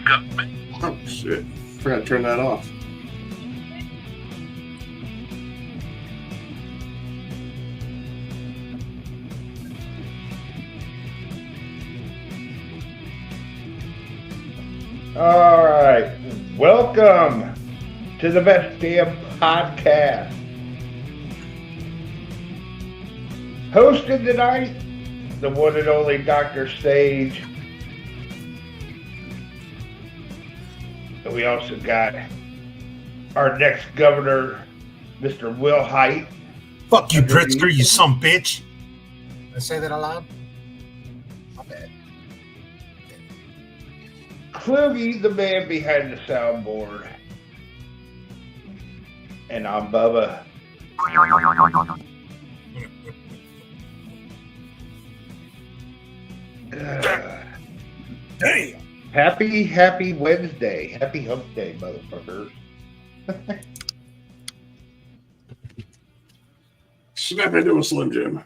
fuck up, man. Oh, shit. Forgot to turn that off. All right. Welcome to the Best Damn Podcast. Hosted tonight, the one and only Dr. Sage. And we also got our next governor, Mr. Will Hite. Fuck you, Pritzker, you some bitch. Did I say that aloud? My bad. Clearly the man behind the soundboard. And I'm Bubba. Damn. Happy Wednesday. Happy hump day, motherfuckers. Snap into a Slim Jim.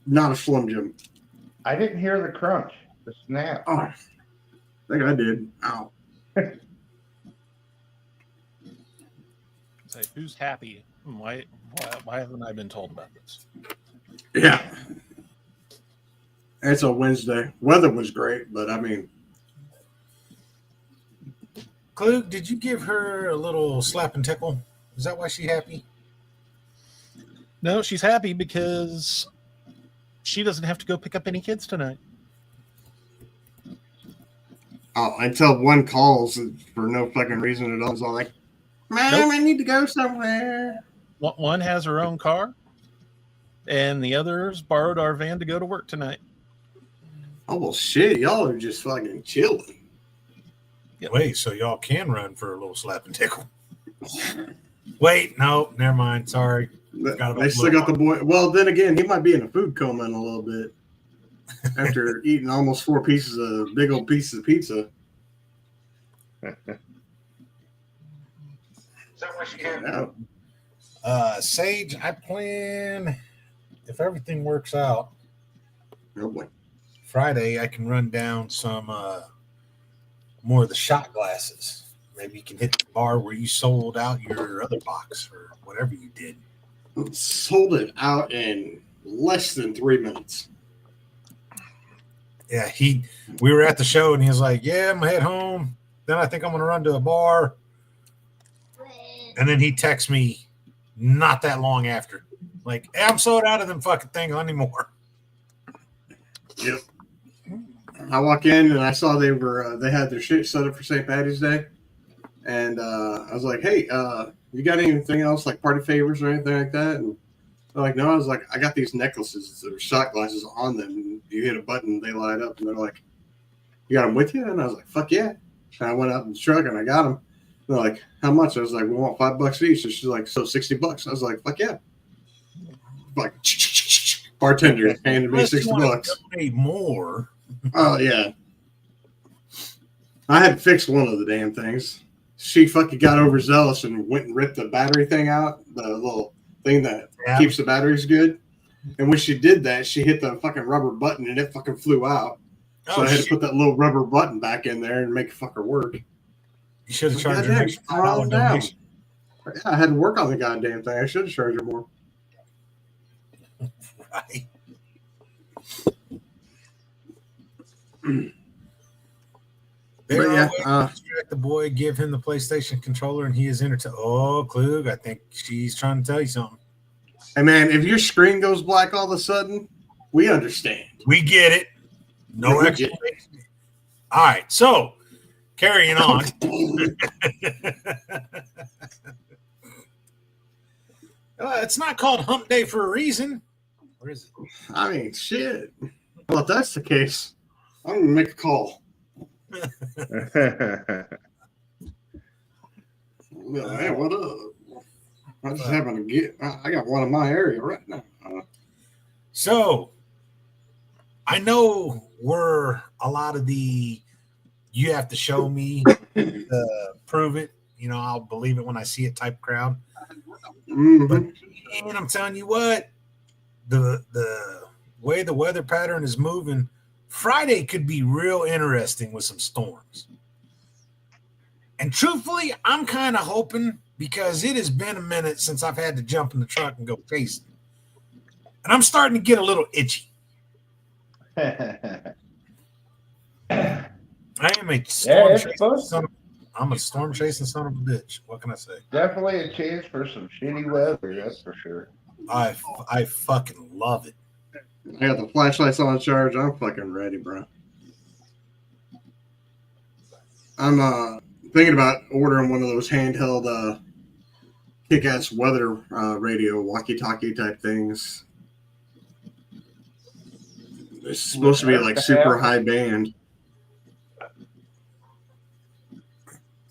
Not a Slim Jim. I didn't hear the crunch, the snap. Oh, I think I did. Ow. Say, who's happy? Why haven't I been told about this? Yeah. It's a Wednesday. Weather was great, but I mean, Klug, did you give her a little slap and tickle? Is that why she happy? No, she's happy because she doesn't have to go pick up any kids tonight. until one calls for no fucking reason at all. It's all like, Mom, Nope. I need to go somewhere. One has her own car, and the others borrowed our van to go to work tonight. Oh, well, shit. Y'all are just fucking chilling. Yep. Wait, so y'all can run for a little slap and tickle. Wait, no, never mind. Sorry. They still got the boy. Well, then again, he might be in a food coma in a little bit after eating almost 4 pieces of big old pieces of pizza. Is that what she had? Yeah. Sage, I plan, if everything works out, Oh, boy. Friday I can run down some more of the shot glasses. Maybe you can hit the bar where you sold out your other box or whatever you did. Sold it out in less than 3 minutes. Yeah, we were at the show and he was like, yeah, I'm gonna head home. Then I think I'm gonna run to a bar. And then he texts me not that long after. Like, hey, I'm sold out of them fucking things anymore. Yep. I walk in and I saw they had their shit set up for St. Patty's Day. And I was like, hey, you got anything else like party favors or anything like that? And they're like, no. I was like, I got these necklaces that are shot glasses on them. And you hit a button, they light up. And they're like, you got them with you? And I was like, fuck yeah. And I went out in the truck and I got them. They're like, how much? I was like, we want $5 each. And she's like, so $60. I was like, fuck yeah. Like, bartender handed me Unless you wanna $60. donate more. Oh, yeah. I had fixed one of the damn things. She fucking got overzealous and went and ripped the battery thing out, the little thing that keeps the batteries good. And when she did that, she hit the fucking rubber button and it fucking flew out. So I had to put that little rubber button back in there and make it fucker work. You should have charged Goddamn, her an extra $5 donation. Yeah, I had to work on the goddamn thing. I should have charged her more. Right. But yeah, Distract the boy, give him the PlayStation controller, and he is entertained. Oh, Klug, I think she's trying to tell you something. hey man, if your screen goes black all of a sudden, we understand. We get it. No We get explanation. All right, so carrying on. It's not called Hump Day for a reason. Or is it? I mean, shit. Well, if that's the case, I'm gonna make a call. Well, hey, what up? I just happen to get. I got one in my area right now. So, I know we're a lot of the you have to show me to prove it. You know, I'll believe it when I see it type crowd. Mm-hmm. But and I'm telling you what, the way the weather pattern is moving Friday could be real interesting with some storms. And truthfully, I'm kind of hoping, because it has been a minute since I've had to jump in the truck and go chasing. And I'm starting to get a little itchy. I am a storm chasing son of, I'm a storm chasing son of a bitch. What can I say? Definitely a chance for some shitty weather, that's for sure. I fucking love it. I got the flashlights on charge. I'm fucking ready, bro. I'm thinking about ordering one of those handheld kick-ass weather radio walkie-talkie type things. It's supposed to be like super high band.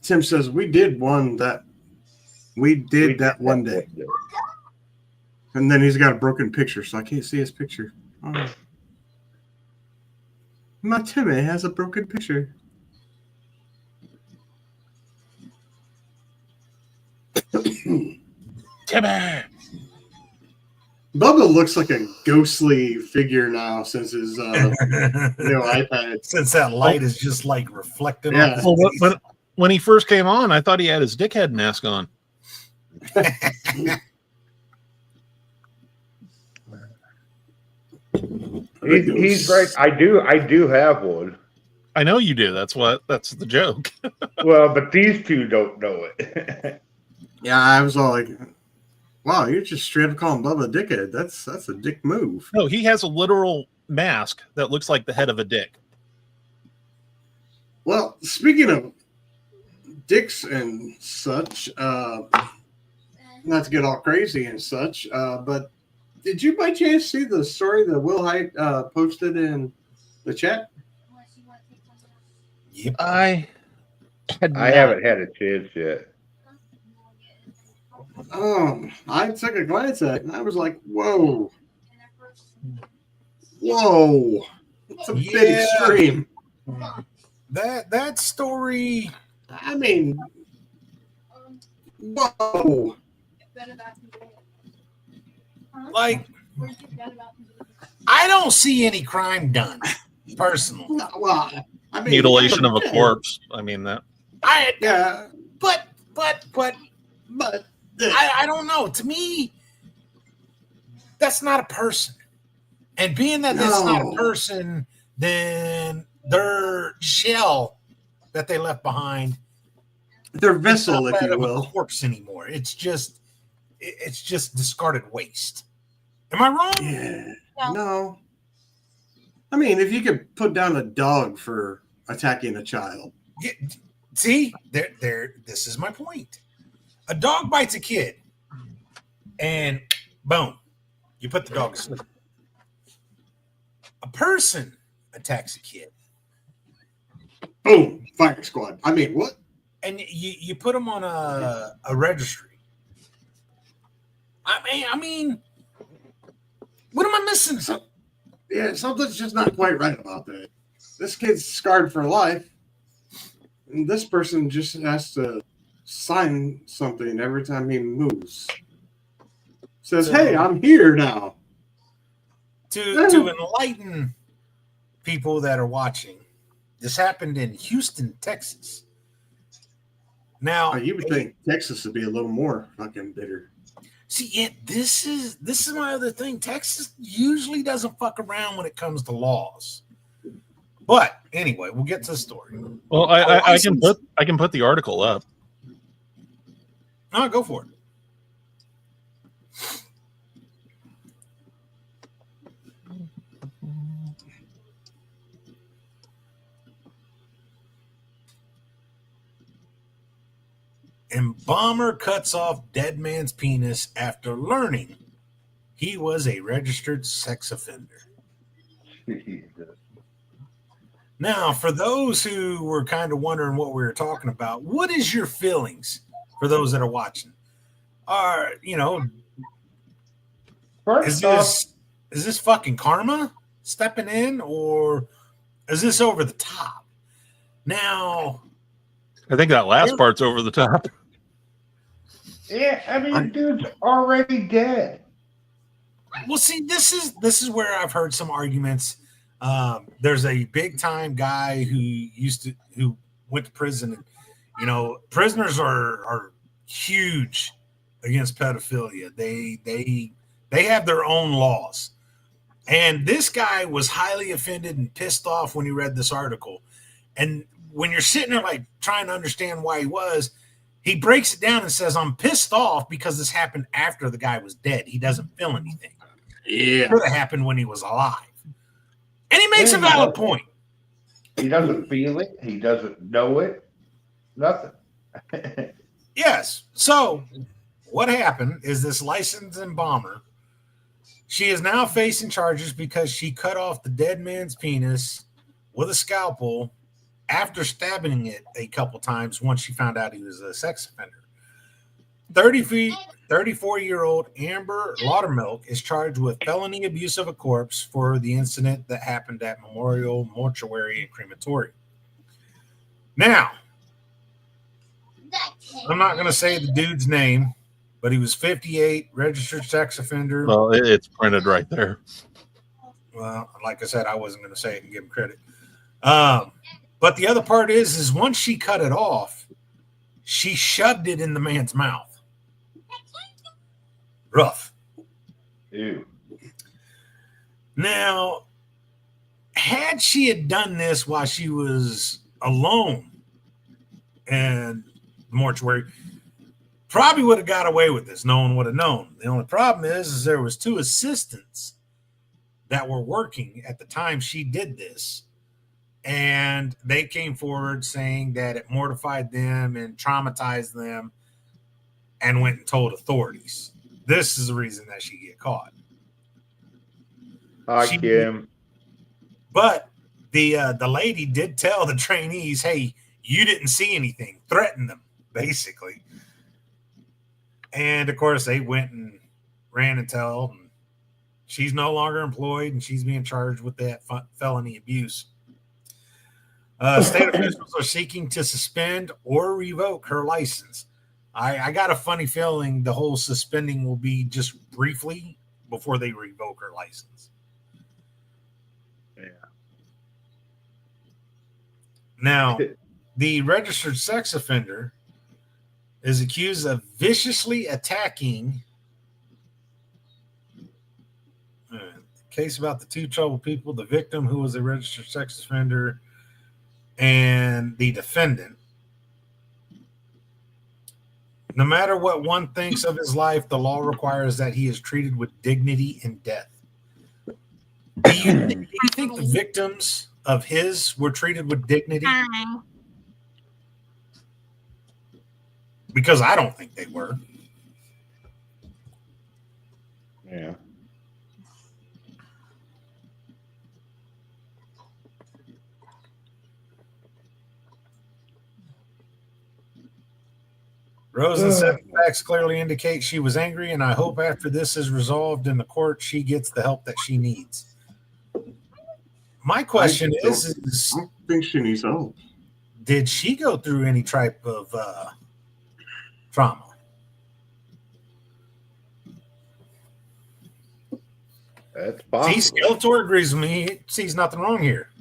Tim says we did that one day. And then he's got a broken picture, so I can't see his picture. Oh. My Timmy has a broken picture. Timmy! Bubba looks like a ghostly figure now since his new iPad. Since that light is just like reflecting Yeah. off his Well, when he first came on, I thought he had his dickhead mask on. He's right. I do have one. I know you do. That's the joke. Well, but these two don't know it. Yeah, I was all like, wow, you're just straight up calling Bubba a dickhead. That's a dick move. No, he has a literal mask that looks like the head of a dick. Well, speaking of dicks and such, not to get all crazy and such, but did you by chance see the story that Will Height posted in the chat? Yep. I haven't had a chance yet. I took a glance at it and I was like, whoa. It's a bit extreme. That story. I mean, whoa. Like, I don't see any crime done, personally. Well, I mean, mutilation of a corpse. I mean that. Yeah, But I I don't know. To me, that's not a person. And being that that's not a person, then their shell that they left behind, their vessel, it's if not you that of a will. corpse anymore. It's just discarded waste. Am I wrong? Yeah. No. I mean, if you could put down a dog for attacking a child. Yeah, see, there. This is my point. A dog bites a kid, and boom, you put the dog to sleep. A person attacks a kid, Boom, fire squad. I mean, what? and you put them on a registry. I mean, what am I missing? Yeah, something's just not quite right about that. This kid's scarred for life, and this person just has to sign something every time he moves. Says, "Hey, I'm here now." To enlighten people that are watching, this happened in Houston, Texas. Now, You would think Texas would be a little more fucking bitter. see, this is my other thing. Texas usually doesn't fuck around when it comes to laws. But anyway, we'll get to the story. Well, I can put the article up. No, go for it. Embalmer cuts off dead man's penis after learning he was a registered sex offender. Now, for those who were kind of wondering what we were talking about, what is your feelings for those that are watching? First off, Is this fucking karma stepping in, or is this over the top? Now, I think that last part's over the top. yeah, I mean, dude's already dead. well, see, this is where I've heard some arguments There's a big time guy who went to prison. And, you know, prisoners are huge against pedophilia. They have their own laws. And this guy was highly offended and pissed off when he read this article. And when you're sitting there like trying to understand why he breaks it down and says, I'm pissed off because this happened after the guy was dead. He doesn't feel anything. Yeah. It could have happened when he was alive. And he makes a valid point. He doesn't feel it. He doesn't know it. Nothing. Yes. So what happened is this licensed embalmer, she is now facing charges because she cut off the dead man's penis with a scalpel after stabbing it a couple times once she found out he was a sex offender. 34-year-old Amber Laudermilk is charged with felony abuse of a corpse for the incident that happened at Memorial Mortuary and Crematorium. Now, I'm not going to say the dude's name, but he was 58, registered sex offender. Well, it's printed right there. Well, like I said, I wasn't going to say it and give him credit. But the other part is once she cut it off, she shoved it in the man's mouth. Rough. Ew. Now, had she had done this while she was alone in the mortuary, probably would have got away with this. No one would have known. The only problem is there was 2 assistants that were working at the time she did this. And they came forward saying that it mortified them and traumatized them and went and told authorities. This is the reason that she get caught. Hi, Kim. But the lady did tell the trainees, hey, you didn't see anything. Threatened them, basically. And, of course, they went and ran and told. And she's no longer employed, and she's being charged with that felony abuse. State officials are seeking to suspend or revoke her license. I got a funny feeling the whole suspending will be just briefly before they revoke her license. Yeah. Now, the registered sex offender is accused of viciously attacking. Case about the 2 troubled people, the victim who was a registered sex offender and the defendant. No matter what one thinks of his life, the law requires that he is treated with dignity in death. Do you think the victims of his were treated with dignity? Because I don't think they were. Yeah. Rosen said the facts clearly indicate she was angry, and I hope after this is resolved in the court, she gets the help that she needs. My question is I don't think she needs help. Did she go through any type of trauma? That's possible. See, Skeletor agrees with me. He sees nothing wrong here.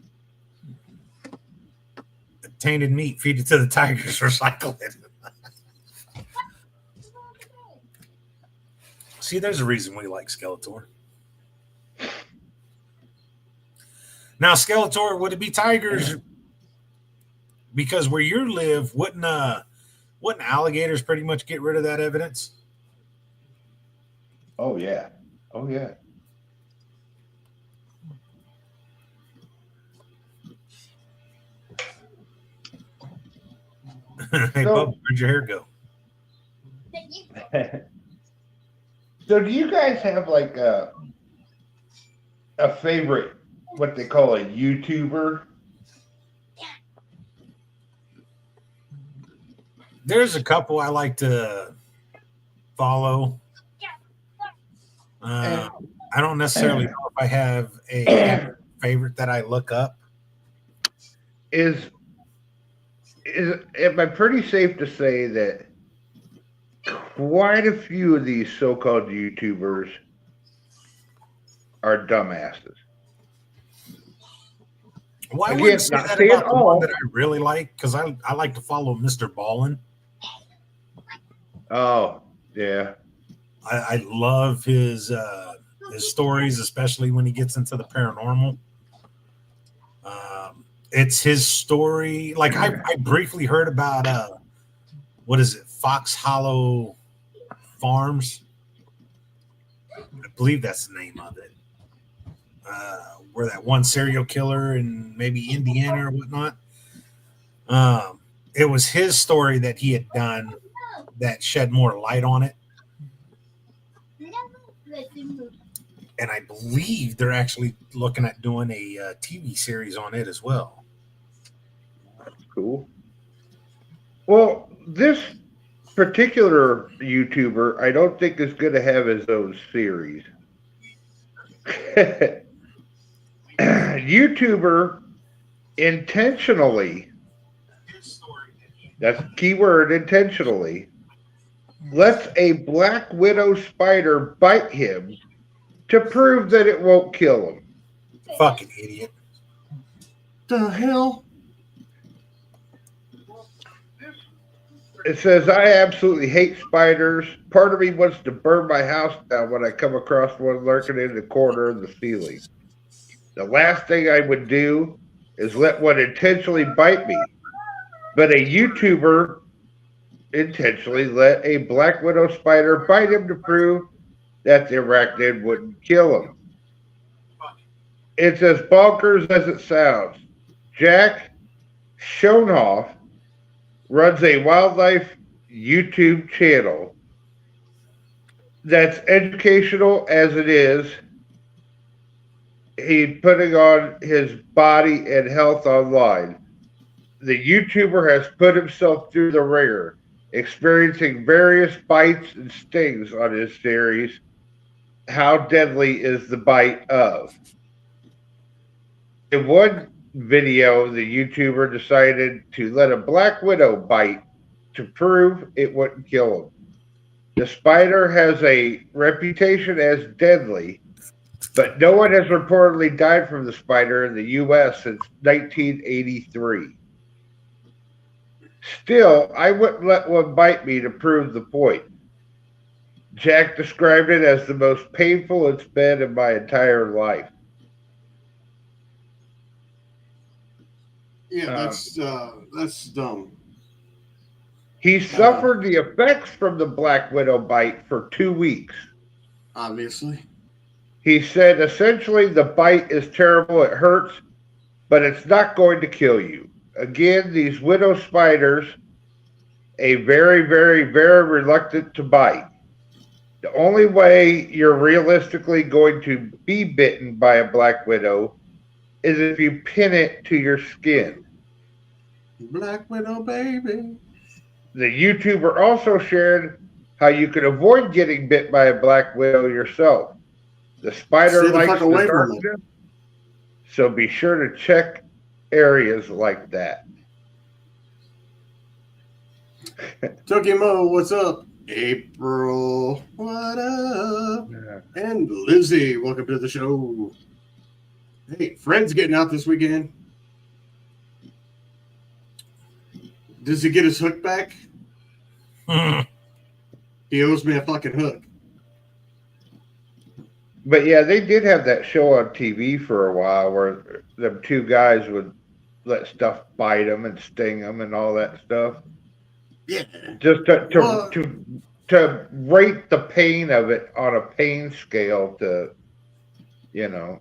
The tainted meat, feed it to the tigers, recycle it. See, there's a reason we like Skeletor. Now, Skeletor, would it be tigers? Because where you live, wouldn't alligators pretty much get rid of that evidence? Oh, yeah. Oh, yeah. Hey, Bubba, where'd your hair go? So do you guys have like a favorite, what they call a YouTuber? There's a couple I like to follow. I don't necessarily know if I have a favorite that I look up. Am I pretty safe to say that quite a few of these so-called YouTubers are dumbasses? Well, I Again, wouldn't say not that saying about the all. one that I really like because I like to follow Mr. Ballin. Oh, yeah. I love his stories, especially when he gets into the paranormal. It's his story. Like I briefly heard about what is it, Fox Hollow Farms? I believe that's the name of it. Where that one serial killer in maybe Indiana or whatnot. It was his story that he had done that shed more light on it. And I believe they're actually looking at doing a TV series on it as well. Cool. Well, this particular YouTuber, I don't think is going to have his own series. YouTuber intentionally, that's keyword, intentionally, lets a black widow spider bite him to prove that it won't kill him. Fucking idiot. The hell? It says, I absolutely hate spiders. Part of me wants to burn my house down when I come across one lurking in the corner of the ceiling. The last thing I would do is let one intentionally bite me. But a YouTuber intentionally let a black widow spider bite him to prove that the arachnid wouldn't kill him. It's as bonkers as it sounds. Jack Schoenhoff runs a wildlife YouTube channel that's educational as it is. He's putting on his body and health online. The YouTuber has put himself through the ringer, experiencing various bites and stings on his series. How deadly is the bite of? In one video, the YouTuber decided to let a black widow bite to prove it wouldn't kill him. The spider has a reputation as deadly, but no one has reportedly died from the spider in the U.S. since 1983. Still, I wouldn't let one bite me to prove the point. Jack described it as the most painful it's been in my entire life. Yeah, that's dumb. He suffered the effects from the black widow bite for 2 weeks. Obviously. He said, essentially, the bite is terrible. It hurts, but it's not going to kill you. Again, these widow spiders, a very, very, very reluctant to bite. The only way you're realistically going to be bitten by a black widow is if you pin it to your skin. Black widow, baby. The YouTuber also shared how you could avoid getting bit by a black widow yourself. The spider likes the darkness, so be sure to check areas like that. Tokimo, what's up? April, what up? Yeah. And Lizzie, welcome to the show. Hey, Fred's getting out this weekend. Does he get his hook back? He owes me a fucking hook. But yeah, they did have that show on TV for a while where them two guys would let stuff bite them and sting them and all that stuff. Yeah. Just to rate the pain of it on a pain scale to, you know.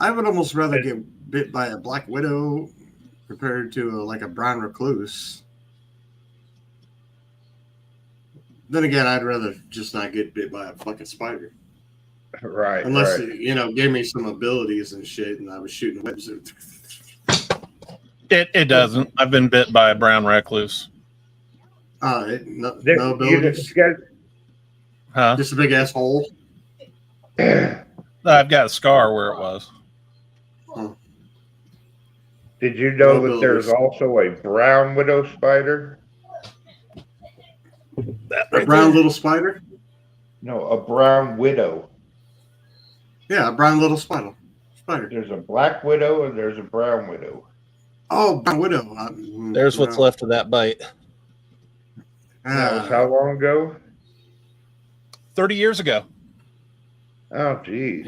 I would almost rather get bit by a black widow compared to like a brown recluse. Then again, I'd rather just not get bit by a fucking spider. Right. Unless right. it, gave me some abilities and shit, and I was shooting webs. It doesn't. I've been bit by a brown recluse. No abilities. Huh? Just a big ass hole. I've got a scar where it was. Did you know No that there's also a brown widow spider? A brown little spider? No, a brown widow. Yeah, a brown little spider. spider? There's a black widow and there's a brown widow. Oh, brown widow. There's what's no. left of that bite. That was how long ago? 30 years ago. Oh, geez.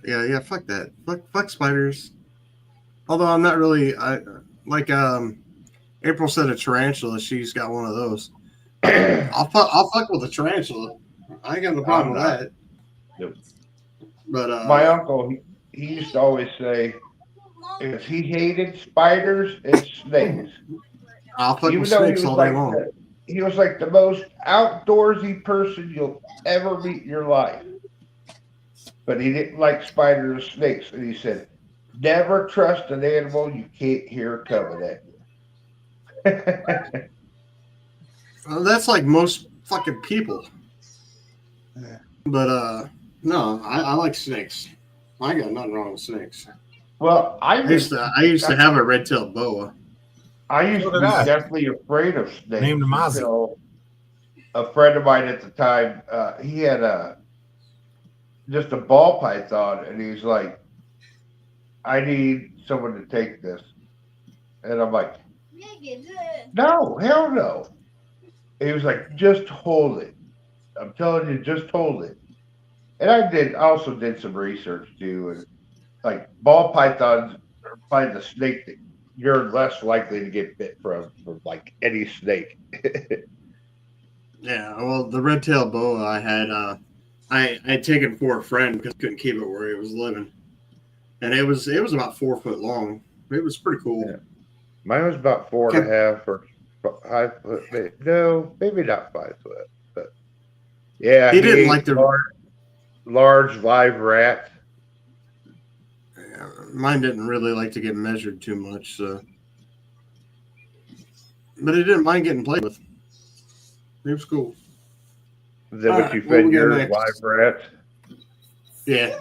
Yeah. Fuck that. Fuck spiders. Although I'm not really. April said a tarantula. She's got one of those. I'll fuck with a tarantula. I ain't got no problem with that. Nope. But My uncle, he used to always say, if he hated spiders and snakes, I'll fuck even with though he snakes was all day like long. he was like the most outdoorsy person you'll ever meet in your life. But he didn't like spiders or snakes. And he said, never trust an animal you can't hear coming at you. Well, that's like most fucking people. But no, I like snakes. I got nothing wrong with snakes. Well, I used to have a red-tailed boa. I used So to did be I. definitely afraid of snakes. Named him Ozzy. until a friend of mine at the time, he had just a ball python, and he's like, I need someone to take this. And I'm like, no, hell no. And he was like, just hold it. I'm telling you, just hold it. And I also did some research too, and like ball pythons are probably the snake that you're less likely to get bit from like any snake. Yeah, well, the red-tailed boa I had, I had taken for a friend because I couldn't keep it where he was living, and it was about 4 foot long. It was pretty cool. Yeah. Mine was about 4.5 or 5 foot. No, maybe not 5 foot, but yeah, He didn't ate like the large live rats. Mine didn't really like to get measured too much, so. But he didn't mind getting played with. It was cool. Is that All what right, you what fed we got your next? live rats? Yeah.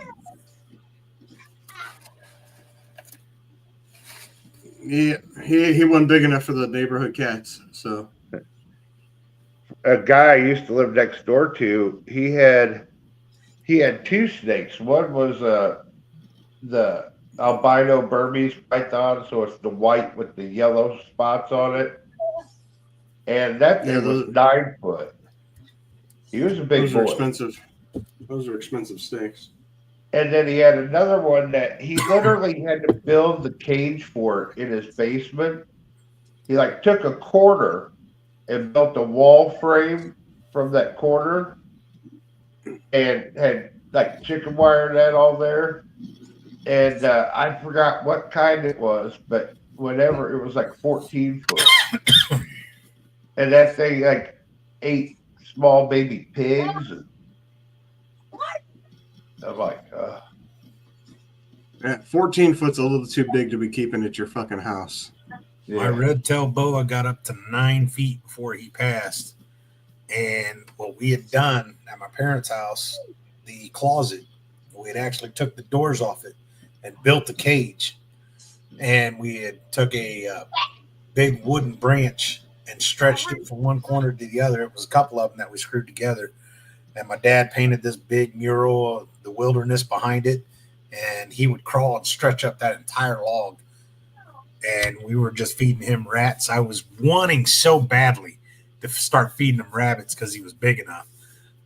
He wasn't big enough for the neighborhood cats, so. A guy I used to live next door to, he had 2 snakes. One was the albino Burmese python, so it's the white with the yellow spots on it. And that thing was 9 foot. He was a big Those boy. are expensive. Those are expensive snakes. And then he had another one that he literally had to build the cage for in his basement. He like took a corner and built a wall frame from that corner and had like chicken wire net all there. And I forgot what kind it was, but whatever, it was like 14 foot. And that thing like ate small baby pigs. And I'm like, Yeah, 14 foot's a little too big to be keeping at your fucking house. My red-tailed boa got up to 9 feet before he passed. And what we had done at my parents' house, the closet, we had actually took the doors off it and built the cage. And we had took a big wooden branch and stretched it from one corner to the other. It was a couple of them that we screwed together. And my dad painted this big mural of the wilderness behind it. And he would crawl and stretch up that entire log. And we were just feeding him rats. I was wanting so badly to start feeding him rabbits because he was big enough.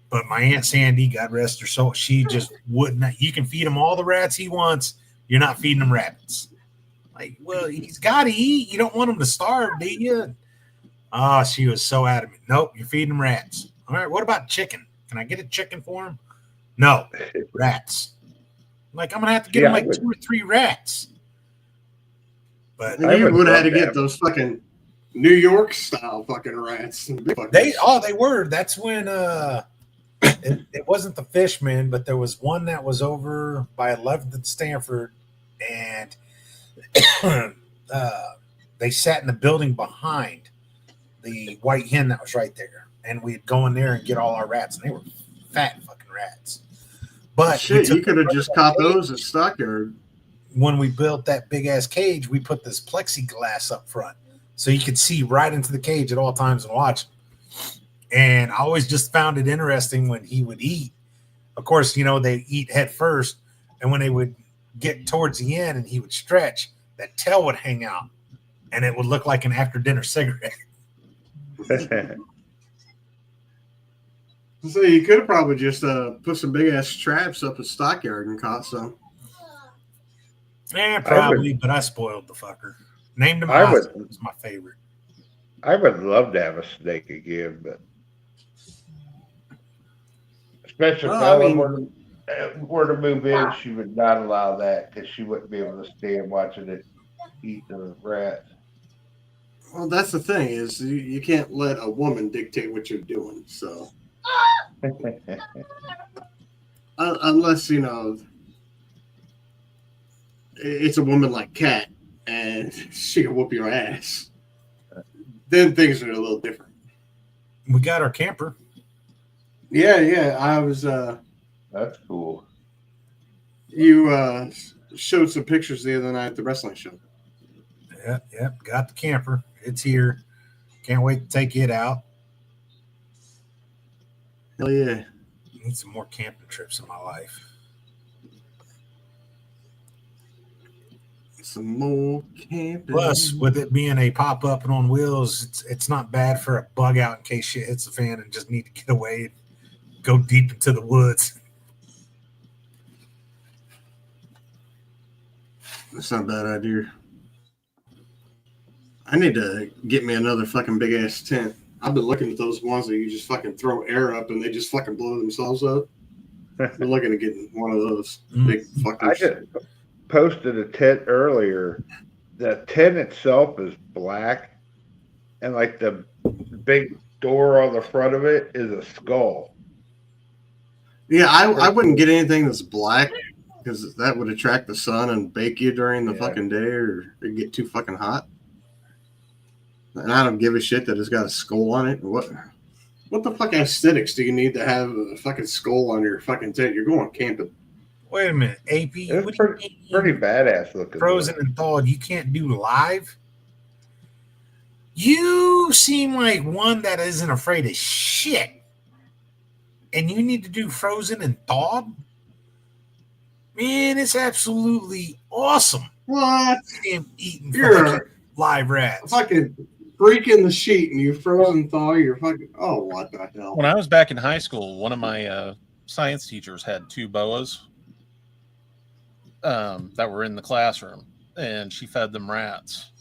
But my Aunt Sandy, God rest her soul, she just would not. You can feed him all the rats he wants. You're not feeding him rabbits. Like, well, he's got to eat. You don't want him to starve, do you? Oh, she was so adamant. Nope, you're feeding him rats. All right, what about chicken? Can I get a chicken for him? No, rats. Like, I'm going to have to get him like 2 or 3 rats. But You would have had to get those fucking New York style fucking rats. they were. That's when it wasn't the Fishman, but there was one that was over by 11th and Stanford, and they sat in the building behind the White Hen that was right there, and we'd go in there and get all our rats, and they were fat fucking rats. But shit, you could have just caught those at Stockyard. When we built that big ass cage, we put this plexiglass up front so you could see right into the cage at all times and watch. And I always just found it interesting when he would eat. Of course, you know, they eat head first. And when they would get towards the end and he would stretch, that tail would hang out. And it would look like an after dinner cigarette. So you could have probably just put some big ass traps up at Stockyard and caught some. Yeah, probably, but I spoiled the fucker. Named him I Ozzy. would- It was my favorite. I would love to have a snake again, but especially if Well, I Ellen mean- were to move in, she would not allow that because she wouldn't be able to stand watching it eat the rats. Well, that's the thing is you can't let a woman dictate what you're doing. So unless you know it's a woman like Kat and she can whoop your ass, then things are a little different. We got our camper. Yeah. I was. That's cool. You showed some pictures the other night at the wrestling show. Yep. Got the camper. It's here. Can't wait to take it out. Hell yeah. Need some more camping trips in my life. Some more camping. Plus, with it being a pop-up and on wheels, it's not bad for a bug out in case shit hits the fan and just need to get away and go deep into the woods. That's not a bad idea. I need to get me another fucking big ass tent. I've been looking at those ones that you just fucking throw air up and they just fucking blow themselves up. I've been looking at getting one of those big fuckers. I just posted a tent earlier. The tent itself is black, and like the big door on the front of it is a skull. Yeah, I wouldn't get anything that's black because that would attract the sun and bake you during the Yeah. fucking day or it'd get too fucking hot. And I don't give a shit that it's got a skull on it. What the fuck aesthetics do you need to have a fucking skull on your fucking tent? You're going camping. Wait a minute, AP. It's What do you mean? Pretty badass looking. Frozen and thawed, you can't do live? You seem like one that isn't afraid of shit. And you need to do frozen and thawed? Man, it's absolutely awesome. What? Him eating You're fucking live rats. fucking freaking the sheet and you frozen thaw. You're fucking. Oh, what the hell? When I was back in high school, one of my science teachers had two boas that were in the classroom, and she fed them rats.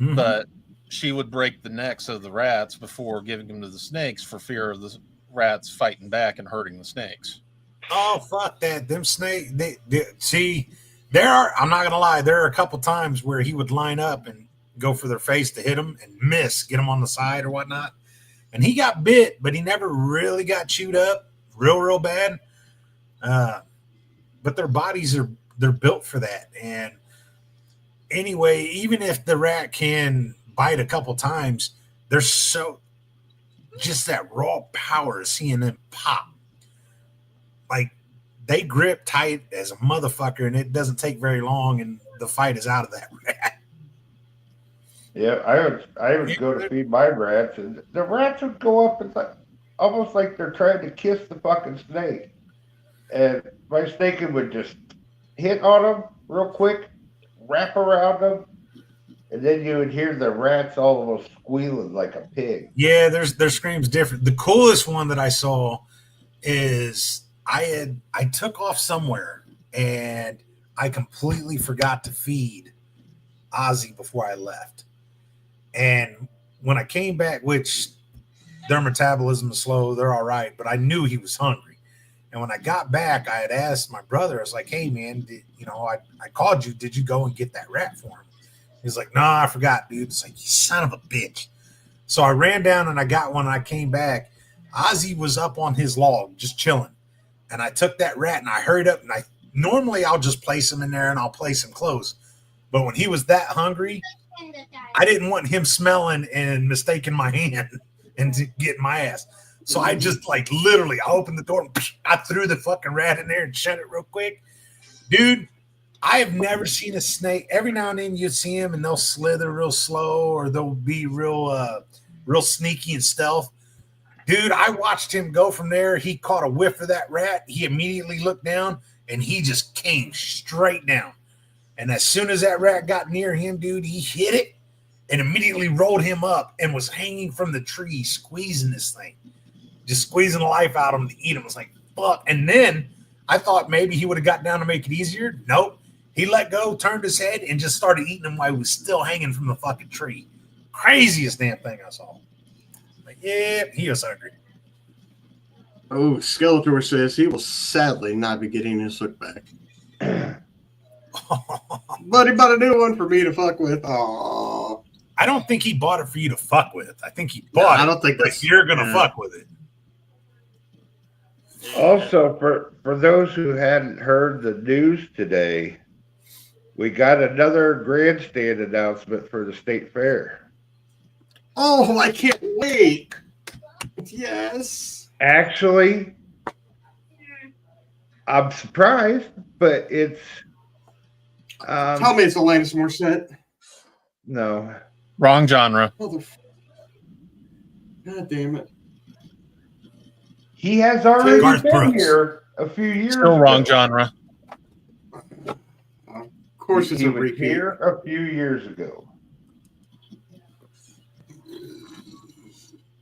Mhm. But she would break the necks of the rats before giving them to the snakes for fear of the rats fighting back and hurting the snakes. Oh, fuck that. Them snake they see, there are, I'm not gonna lie, there are a couple times where he would line up and go for their face to hit them and miss, get them on the side or whatnot. And he got bit, but he never really got chewed up real bad. But their bodies they're built for that. And anyway, even if the rat can bite a couple times, there's so just that raw power of seeing them pop. Like they grip tight as a motherfucker, and it doesn't take very long, and the fight is out of that rat. Yeah, I would go to feed my rats, and the rats would go up and almost like they're trying to kiss the fucking snake, and my snake would just hit on them real quick, wrap around them, and then you would hear the rats almost squealing like a pig. Yeah, their scream's different. The coolest one that I saw is I took off somewhere and I completely forgot to feed Ozzy before I left. And when I came back, which their metabolism is slow, they're all right, but I knew he was hungry. And when I got back, I had asked my brother, I was like, hey, man, I called you. Did you go and get that rat for him? He's like, nah, I forgot, dude. It's like, you son of a bitch. So I ran down and I got one. And I came back. Ozzy was up on his log, just chilling. And I took that rat and I hurried up. And normally I'll just place him in there and I'll place him close. But when he was that hungry, I didn't want him smelling and mistaking my hand and to get my ass. So I just literally, I opened the door and I threw the fucking rat in there and shut it real quick. Dude, I have never seen a snake. Every now and then you see them and they'll slither real slow or they'll be real sneaky and stealth. Dude, I watched him go from there. He caught a whiff of that rat. He immediately looked down, and he just came straight down. And as soon as that rat got near him, dude, he hit it and immediately rolled him up and was hanging from the tree, squeezing this thing, just squeezing the life out of him to eat him. I was like, fuck. And then I thought maybe he would have got down to make it easier. Nope. He let go, turned his head, and just started eating him while he was still hanging from the fucking tree. Craziest damn thing I saw. Like, yeah, he was hungry. Oh, Skeletor says he will sadly not be getting his hook back. But he bought a new one for me to fuck with. Aww. I don't think he bought it for you to fuck with. I think he bought it. I don't think but you're gonna fuck with it. Also, for those who hadn't heard the news today, we got another grandstand announcement for the state fair. Oh, I can't wait. Yes. Actually, I'm surprised, but it's Tell me it's Alanis Morissette. no. Wrong genre. God damn it. He has already Garth been Brooks. here a few years Still ago. wrong genre. Of course, it's He a was repeat. here a few years ago.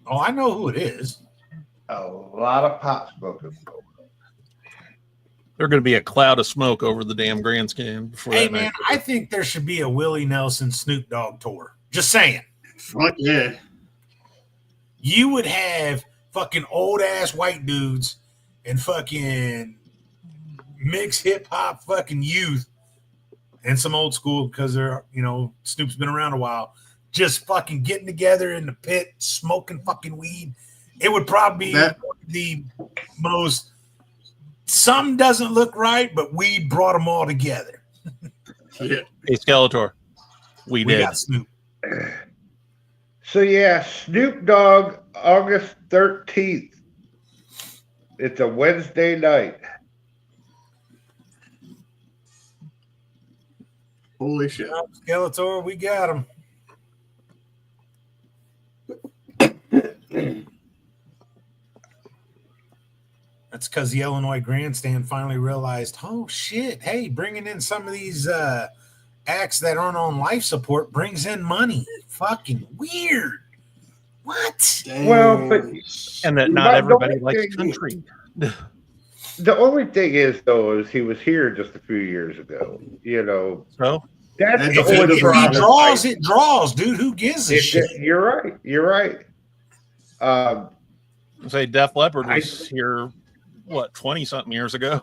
Oh, I know who it is. A lot of pot smoking. There's going to be a cloud of smoke over the damn grandstand before Hey that man, night. I think there should be a Willie Nelson Snoop Dogg tour. Just saying. Fuck yeah. You would have fucking old ass white dudes and fucking mixed hip hop fucking youth and some old school because they're, Snoop's been around a while, just fucking getting together in the pit, smoking fucking weed. It would probably be the most. Some doesn't look right, but we brought them all together. Yeah. Hey, Skeletor. We did. Got Snoop. So yeah, Snoop Dogg, August 13th. It's a Wednesday night. Holy shit. Skeletor, we got him. That's because the Illinois grandstand finally realized, oh shit, hey, bringing in some of these acts that aren't on life support brings in money. Fucking weird. What? Damn. Well, but And that not But the everybody only likes thing- country. the only thing is, though, is he was here just a few years ago. So That's And the if only he If problem. he draws, it draws, dude. Who gives a shit? You're right. You're right. say Def Leppard I- was here, 20 something years ago?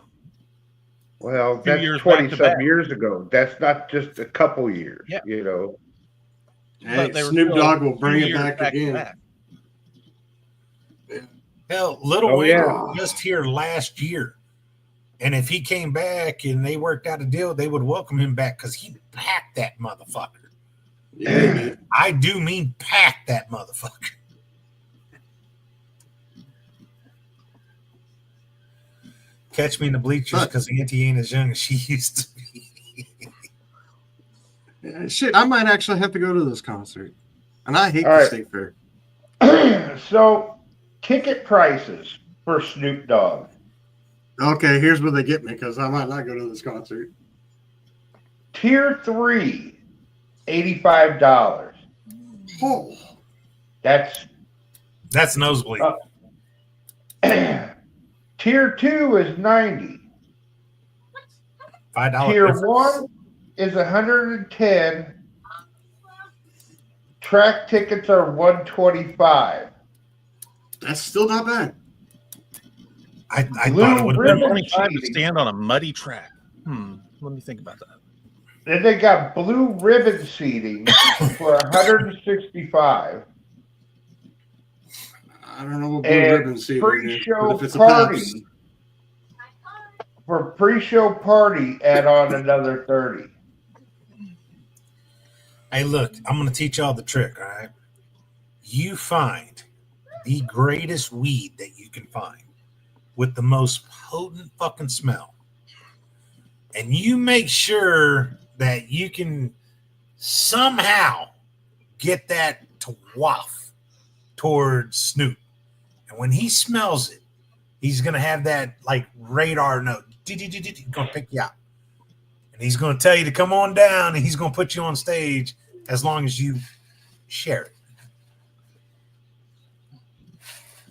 Well, Few that's years back 20 to some back. years ago. That's not just a couple years. Yeah. Hey, But they were Snoop still Dogg will a bring few it years back to again. back. Hell, Little Oh, Wayne yeah. was just here last year. And if he came back and they worked out a deal, they would welcome him back because he packed that motherfucker. Yeah, dude. I do mean packed that motherfucker. Catch me in the bleachers because Auntie ain't as young as she used to be. Yeah, shit, I might actually have to go to this concert. And I hate All the right. state fair. So, ticket prices for Snoop Dogg. Okay, here's where they get me because I might not go to this concert. Tier 3, $85. Oh, That's That's nosebleed. Tier 2 is $90. $5 Tier difference. 1 is $110. Track tickets are $125. that's still not bad. I Blue thought it would have ribbon. been. 25 to cheating. stand on a muddy track. Let me think about that. Then they got blue ribbon seating for $165. I don't know what blue And ribbon seating is, but pre-show if it's a party Pabst, for pre-show party, add on another $30. Hey, look, I'm going to teach y'all the trick, all right? You find the greatest weed that you can find with the most potent fucking smell. And you make sure that you can somehow get that to waft towards Snoop. And when he smells it, he's going to have that like radar note. He's going to pick you out. And he's going to tell you to come on down, and he's going to put you on stage as long as you share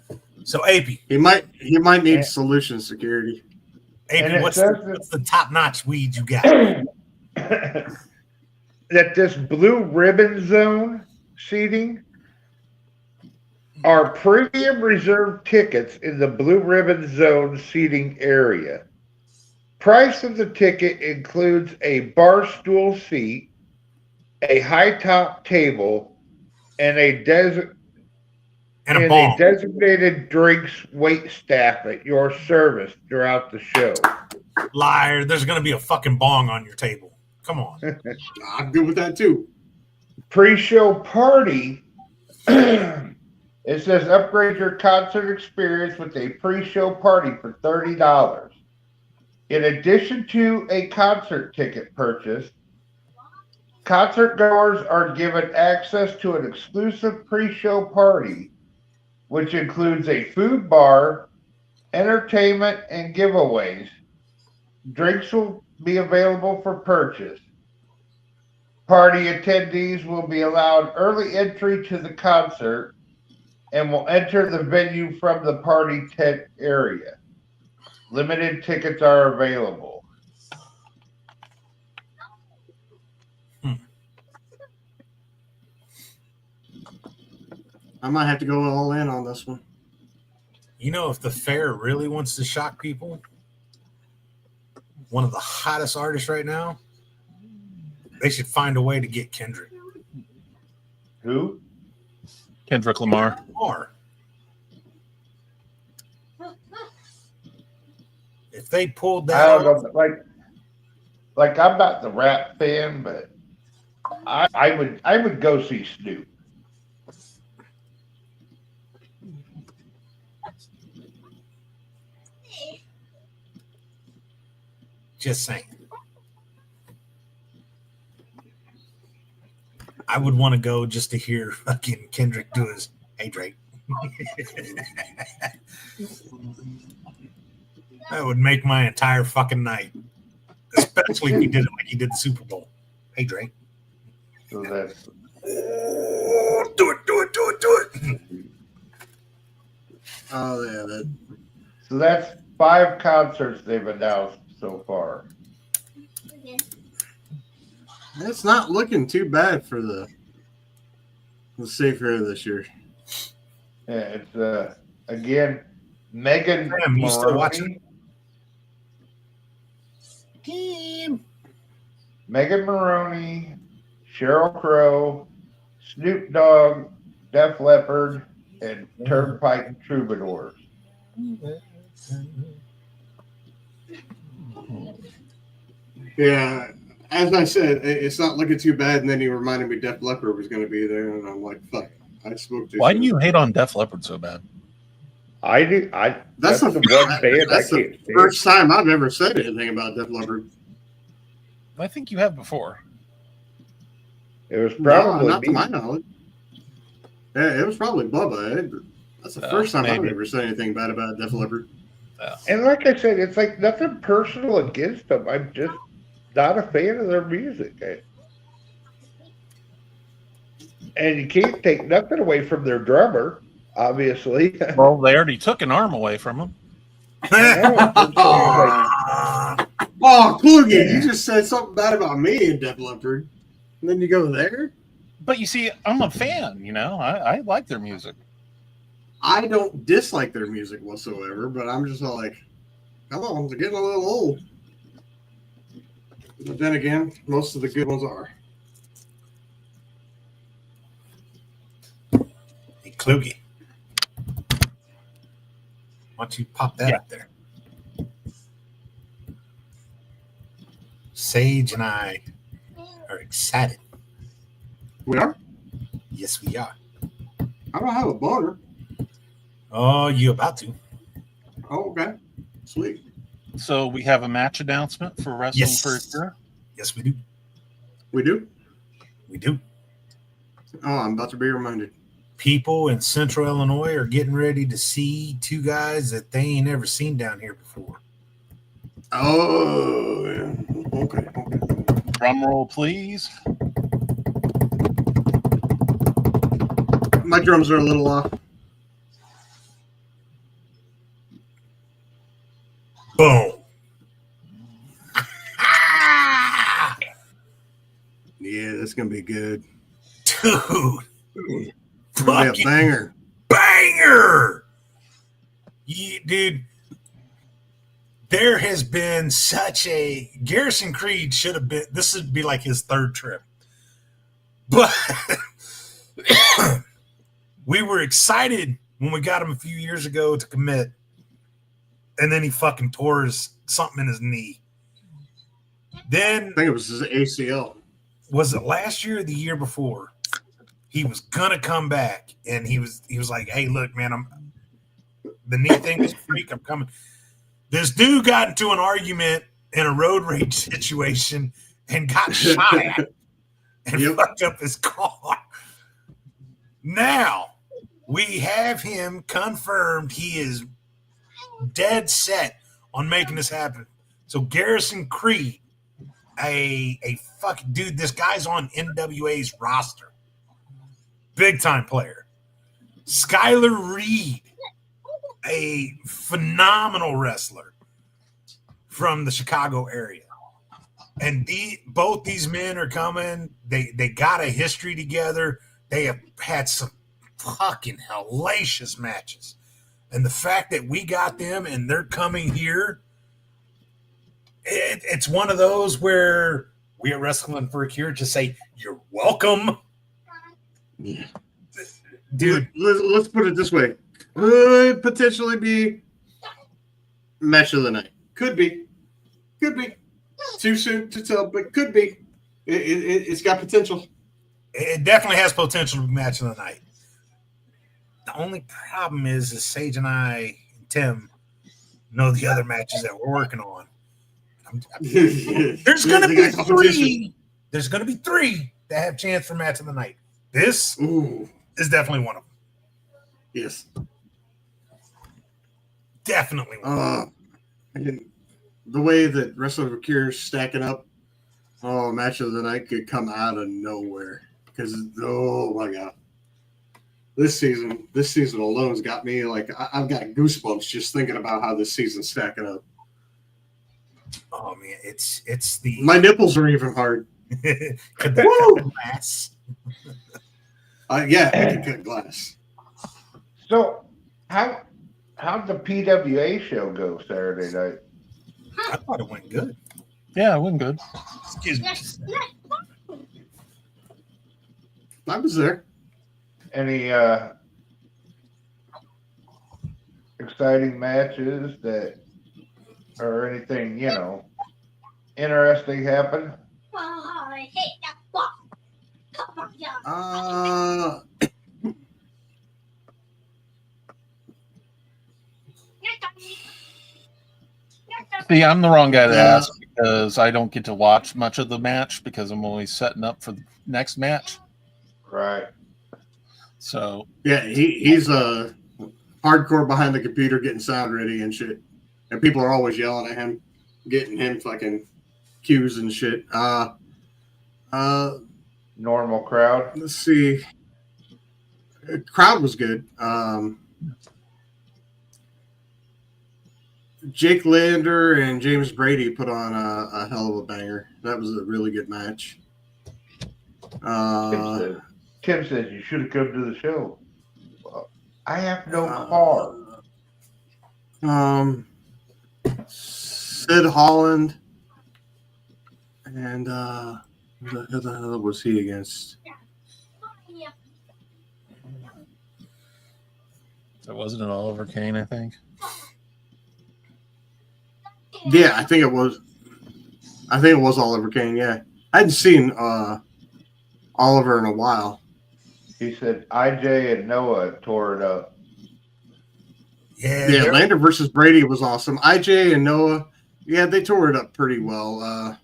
it. So, AP. He might need solution security. AP, what's the top-notch weed you got? That this blue ribbon zone seating are premium reserved tickets in the blue ribbon zone seating area. Price of the ticket includes a bar stool seat, a high top table, and a designated drinks wait staff at your service throughout the show. Liar, there's going to be a fucking bong on your table. Come on. I'm good with that too. Pre-show party. It says upgrade your concert experience with a pre-show party for $30. In addition to a concert ticket purchase, concert goers are given access to an exclusive pre-show party, which includes a food bar, entertainment, and giveaways. Drinks will be available for purchase. Party attendees will be allowed early entry to the concert and will enter the venue from the party tent area. Limited tickets are available. I might have to go all in on this one. You know, if the fair really wants to shock people, one of the hottest artists right now, they should find a way to get Kendrick. Who? Kendrick Lamar. If they pulled I that don't off, know, like I'm not the rap fan, but I would go see Snoop. just saying. I would want to go just to hear fucking Kendrick do his "Hey Drake." That would make my entire fucking night. Especially if he did it like he did the Super Bowl. Hey Drake. So that's Do it. Oh yeah, that's 5 concerts they've announced so far. it's not looking too bad for the State Fair this year. Yeah, it's again Megan Damn, you still Maroney. watching? Megan Maroney, Sheryl Crow, Snoop Dogg, Def Leppard, and Turnpike Troubadours. Yeah, as I said, it's not looking too bad. And then he reminded me Def Leppard was going to be there, and I'm like, fuck, I spoke to. Why do you hate on Def Leppard so bad? I do. That's the one band I That's the can't stand. first time I've ever said anything about Def Leppard. I think you have before. It was No, probably not to me. my knowledge. Yeah, it was probably Bubba. That's the first time I've maybe. ever said anything bad about Def Leppard. And like I said, it's like nothing personal against them. I'm just not a fan of their music. And you can't take nothing away from their drummer, obviously. Well, they already took an arm away from him. Oh, Kluge, you just said something bad about me and Def Leppard, and then you go there? But you see, I'm a fan, you know. I like their music. I don't dislike their music whatsoever, but I'm just like, come on, they're getting a little old. But then again, most of the good ones are. Hey, Kluge. Why don't you pop that up there? Sage and I are excited. We are? Yes, we are. I don't have a boner. Oh, you about to? Oh, okay. Sweet. So we have a match announcement for Wrestling Yes. for a Cure. Yes, we do. We do? We do. Oh, I'm about to be reminded. people in Central Illinois are getting ready to see two guys that they ain't ever seen down here before. Oh, yeah. Okay. Drum roll, please. My drums are a little off. Boom. Yeah, that's gonna be good. Dude. It's gonna be Fucking a banger. banger. Yeah, dude. There has been such a Garrison Creed should have been. This would be like his third trip, but we were excited when we got him a few years ago to commit, and then he fucking tore something in his knee. Then I think it was his ACL. Was it last year or the year before? He was gonna come back, and he was like, "Hey, look, man, the knee thing is a freak. I'm coming." This dude got into an argument in a road rage situation and got shot at and fucked up his car. Now we have him confirmed. He is dead set on making this happen. So Garrison Creed, a fucking dude, this guy's on NWA's roster. Big time player. Skylar Reed, a phenomenal wrestler from the Chicago area. And both these men are coming. They got a history together. They have had some fucking hellacious matches. And the fact that we got them and they're coming here, it's one of those where we at Wrestling for a Cure just say, "You're welcome." Yeah. Dude. Let's put it this way. Could potentially be match of the night. Could be. Too soon to tell, but could be. It's got potential. It definitely has potential to be match of the night. The only problem is Sage and I and Tim know the other matches that we're working on. There's going to be three. There's going to be three that have chance for match of the night. This is definitely one of them. Yes. Definitely one. The way that Wrestling for Cure is stacking up, match of the night could come out of nowhere. Because, oh my God. This season alone's got me like, I've got goosebumps just thinking about how this season's stacking up. Oh man, it's the my nipples are even hard. Could that cut glass? Yeah, I can cut glass. So how'd the PWA show go Saturday night? I thought it went good. Yeah, it went good. Excuse me. I was there. Any exciting matches that or anything, interesting happen? See, I'm the wrong guy to ask because I don't get to watch much of the match because I'm always setting up for the next match. Right. So yeah, he's hardcore behind the computer getting sound ready and shit, and people are always yelling at him, getting him fucking cues and shit. Normal crowd. Let's see. The crowd was good. Jake Lander and James Brady put on a hell of a banger. That was a really good match. Tim says you should have come to the show. Well, I have no car. Sid Holland and who the hell was he against? that wasn't an Oliver Kane, I think. Yeah, I think it was Oliver Kane. Yeah, I hadn't seen Oliver in a while. He said IJ and Noah tore it up. Yeah, Lander versus Brady was awesome. IJ and Noah, yeah, they tore it up pretty well.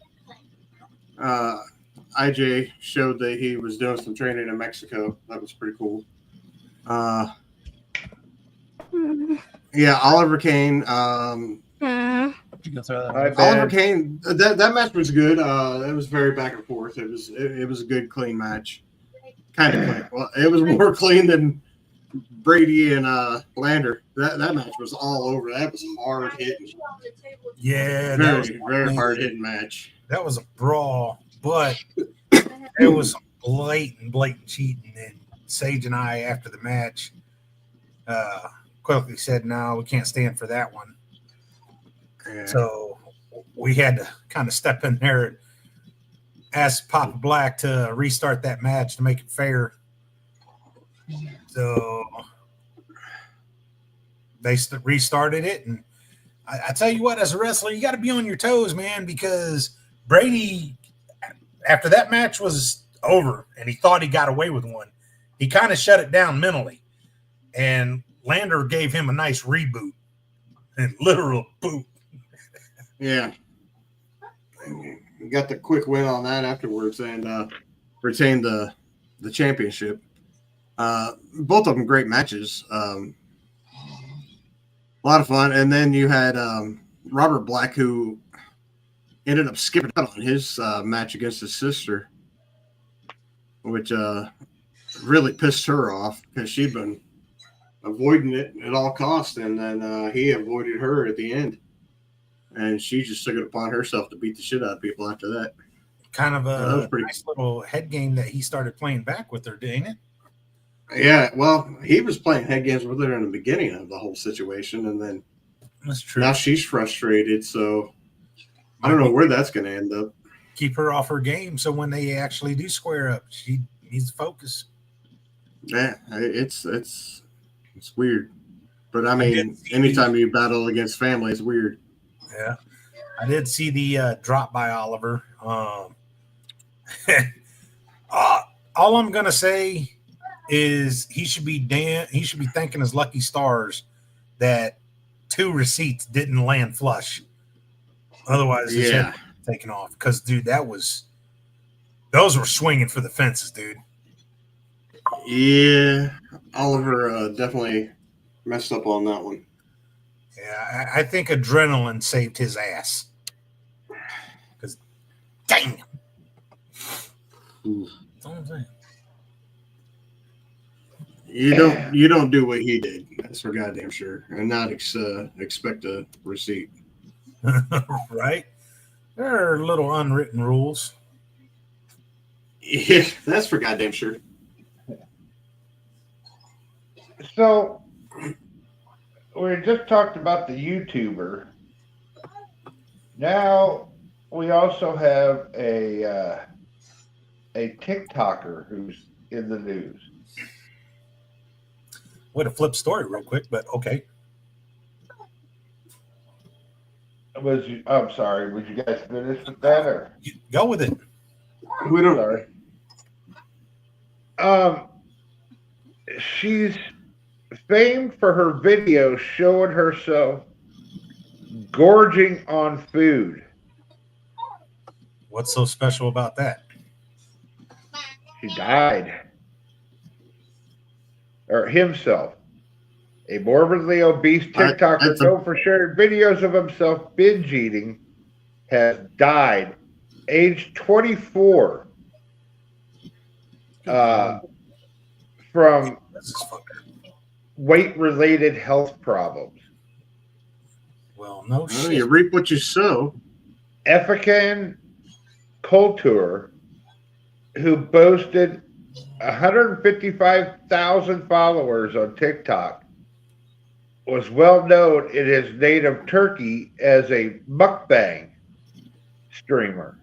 IJ showed that he was doing some training in Mexico. That was pretty cool. Yeah, Oliver Kane. You go throw that My away. bad. Oliver Kane. That match was good. It was very back and forth. It was a good, clean match. Kind of clean. Well, it was more clean than Brady and Lander. That match was all over. That was hard hitting. Yeah, Very hard hitting match. that was a brawl, but it was some blatant cheating. And Sage and I, after the match, quickly said, "No, we can't stand for that one." Yeah. So we had to kind of step in there and ask Papa Black to restart that match to make it fair. So they restarted it, and I tell you what, as a wrestler, you got to be on your toes, man, because Brady, after that match was over and he thought he got away with one, he kind of shut it down mentally, and Lander gave him a nice reboot, and literal boot. Yeah. Got the quick win on that afterwards and retained the championship. Both of them great matches. A lot of fun. And then you had Robert Black, who ended up skipping out on his match against his sister, which really pissed her off because she'd been avoiding it at all costs. And then he avoided her at the end. And she just took it upon herself to beat the shit out of people after that. Kind of that was a pretty- nice little head game that he started playing back with her, didn't it? Yeah, well, he was playing head games with her in the beginning of the whole situation, and then That's true. now she's frustrated. So I don't know where that's going to end up. Keep her off her game, so when they actually do square up, she needs to focus. Yeah, it's weird, but I did mean, see anytime you battle against family, it's weird. Yeah, I did see the drop by Oliver. All I'm gonna say is he should be thanking his lucky stars that 2 receipts didn't land flush. Otherwise, his head Yeah, taken off. Because dude, those were swinging for the fences, dude. yeah. Oliver definitely messed up on that one. Yeah, I think adrenaline saved his ass. Because, damn. Ooh. That's all I'm saying. You don't do what he did. That's for goddamn sure, and not expect a receipt. Right? There are little unwritten rules. Yeah, that's for goddamn sure. So we just talked about the YouTuber. Now we also have a TikToker who's in the news. Way to flip story real quick, but okay. I'm sorry. Would you guys finish with that or? Go with it. We don't. Sorry. She's famed for her videos showing herself gorging on food. What's so special about that? She died. Or himself. A morbidly obese TikToker that's a- known for sharing videos of himself binge eating has died, age 24, from This is fucker. weight-related health problems. Well, no Well, shit. you reap what you sow. Effican Couture, who boasted 155,000 followers on TikTok, was well known in his native Turkey as a mukbang streamer.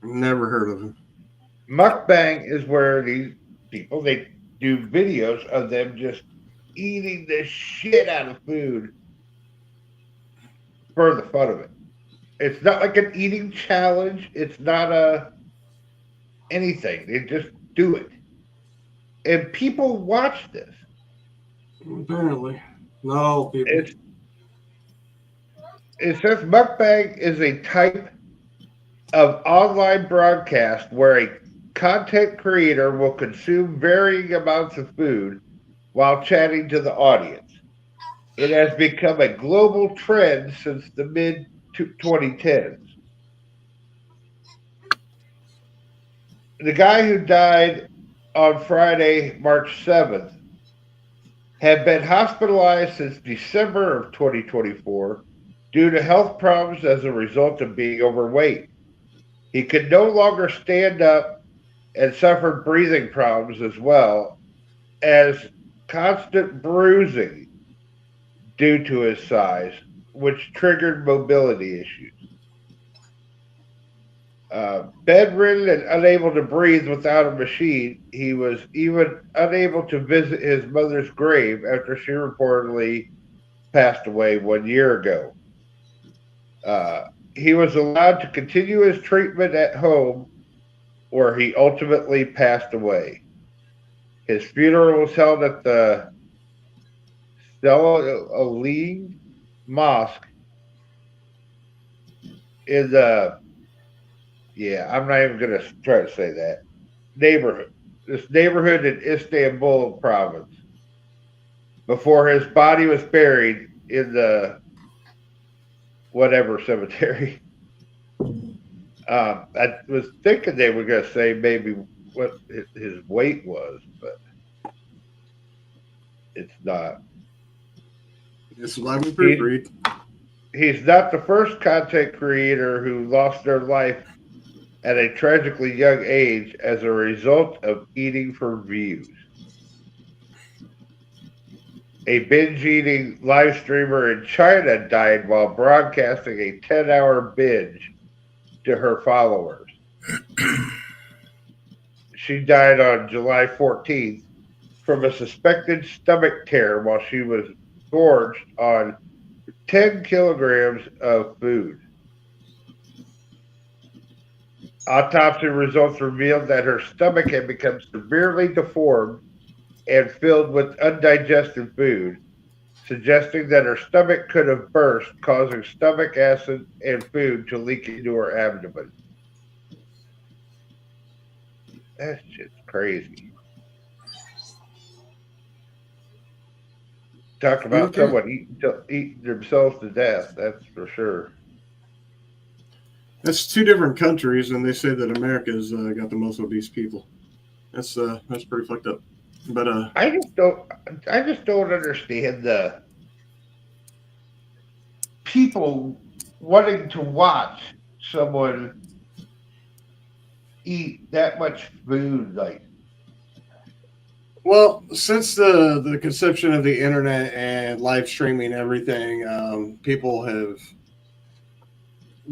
Never heard of him. Mukbang is where these people, they do videos of them just eating the shit out of food for the fun of it. It's not like an eating challenge. It's not anything. They just do it. And people watch this. Apparently, not all people. It says mukbang is a type of online broadcast where a content creator will consume varying amounts of food while chatting to the audience. It has become a global trend since the mid 2010s. The guy who died on Friday, March 7th, had been hospitalized since December of 2024 due to health problems as a result of being overweight. He could no longer stand up and suffered breathing problems as well as constant bruising due to his size, which triggered mobility issues. Bedridden and unable to breathe without a machine, he was even unable to visit his mother's grave after she reportedly passed away 1 year ago. He was allowed to continue his treatment at home, where he ultimately passed away. His funeral was held at the Stella Ali Mosque in the I'm not even going to try to say that neighborhood. This neighborhood in Istanbul province. Before his body was buried in the whatever cemetery. I was thinking they were going to say maybe what his weight was, but it's not. This is why we proofread. He's not the first content creator who lost their life at a tragically young age as a result of eating for views. A binge-eating live streamer in China died while broadcasting a 10-hour binge to her followers. She died on July 14th from a suspected stomach tear while she was gorged on 10 kilograms of food. Autopsy results revealed that her stomach had become severely deformed and filled with undigested food, suggesting that her stomach could have burst, causing stomach acid and food to leak into her abdomen. That's just crazy. Talk about someone eating themselves to death, that's for sure. That's two different countries, and they say that America's got the most obese people. That's pretty fucked up. But I just don't understand the people wanting to watch someone eat that much food. Like, well, since the conception of the internet and live streaming everything, people have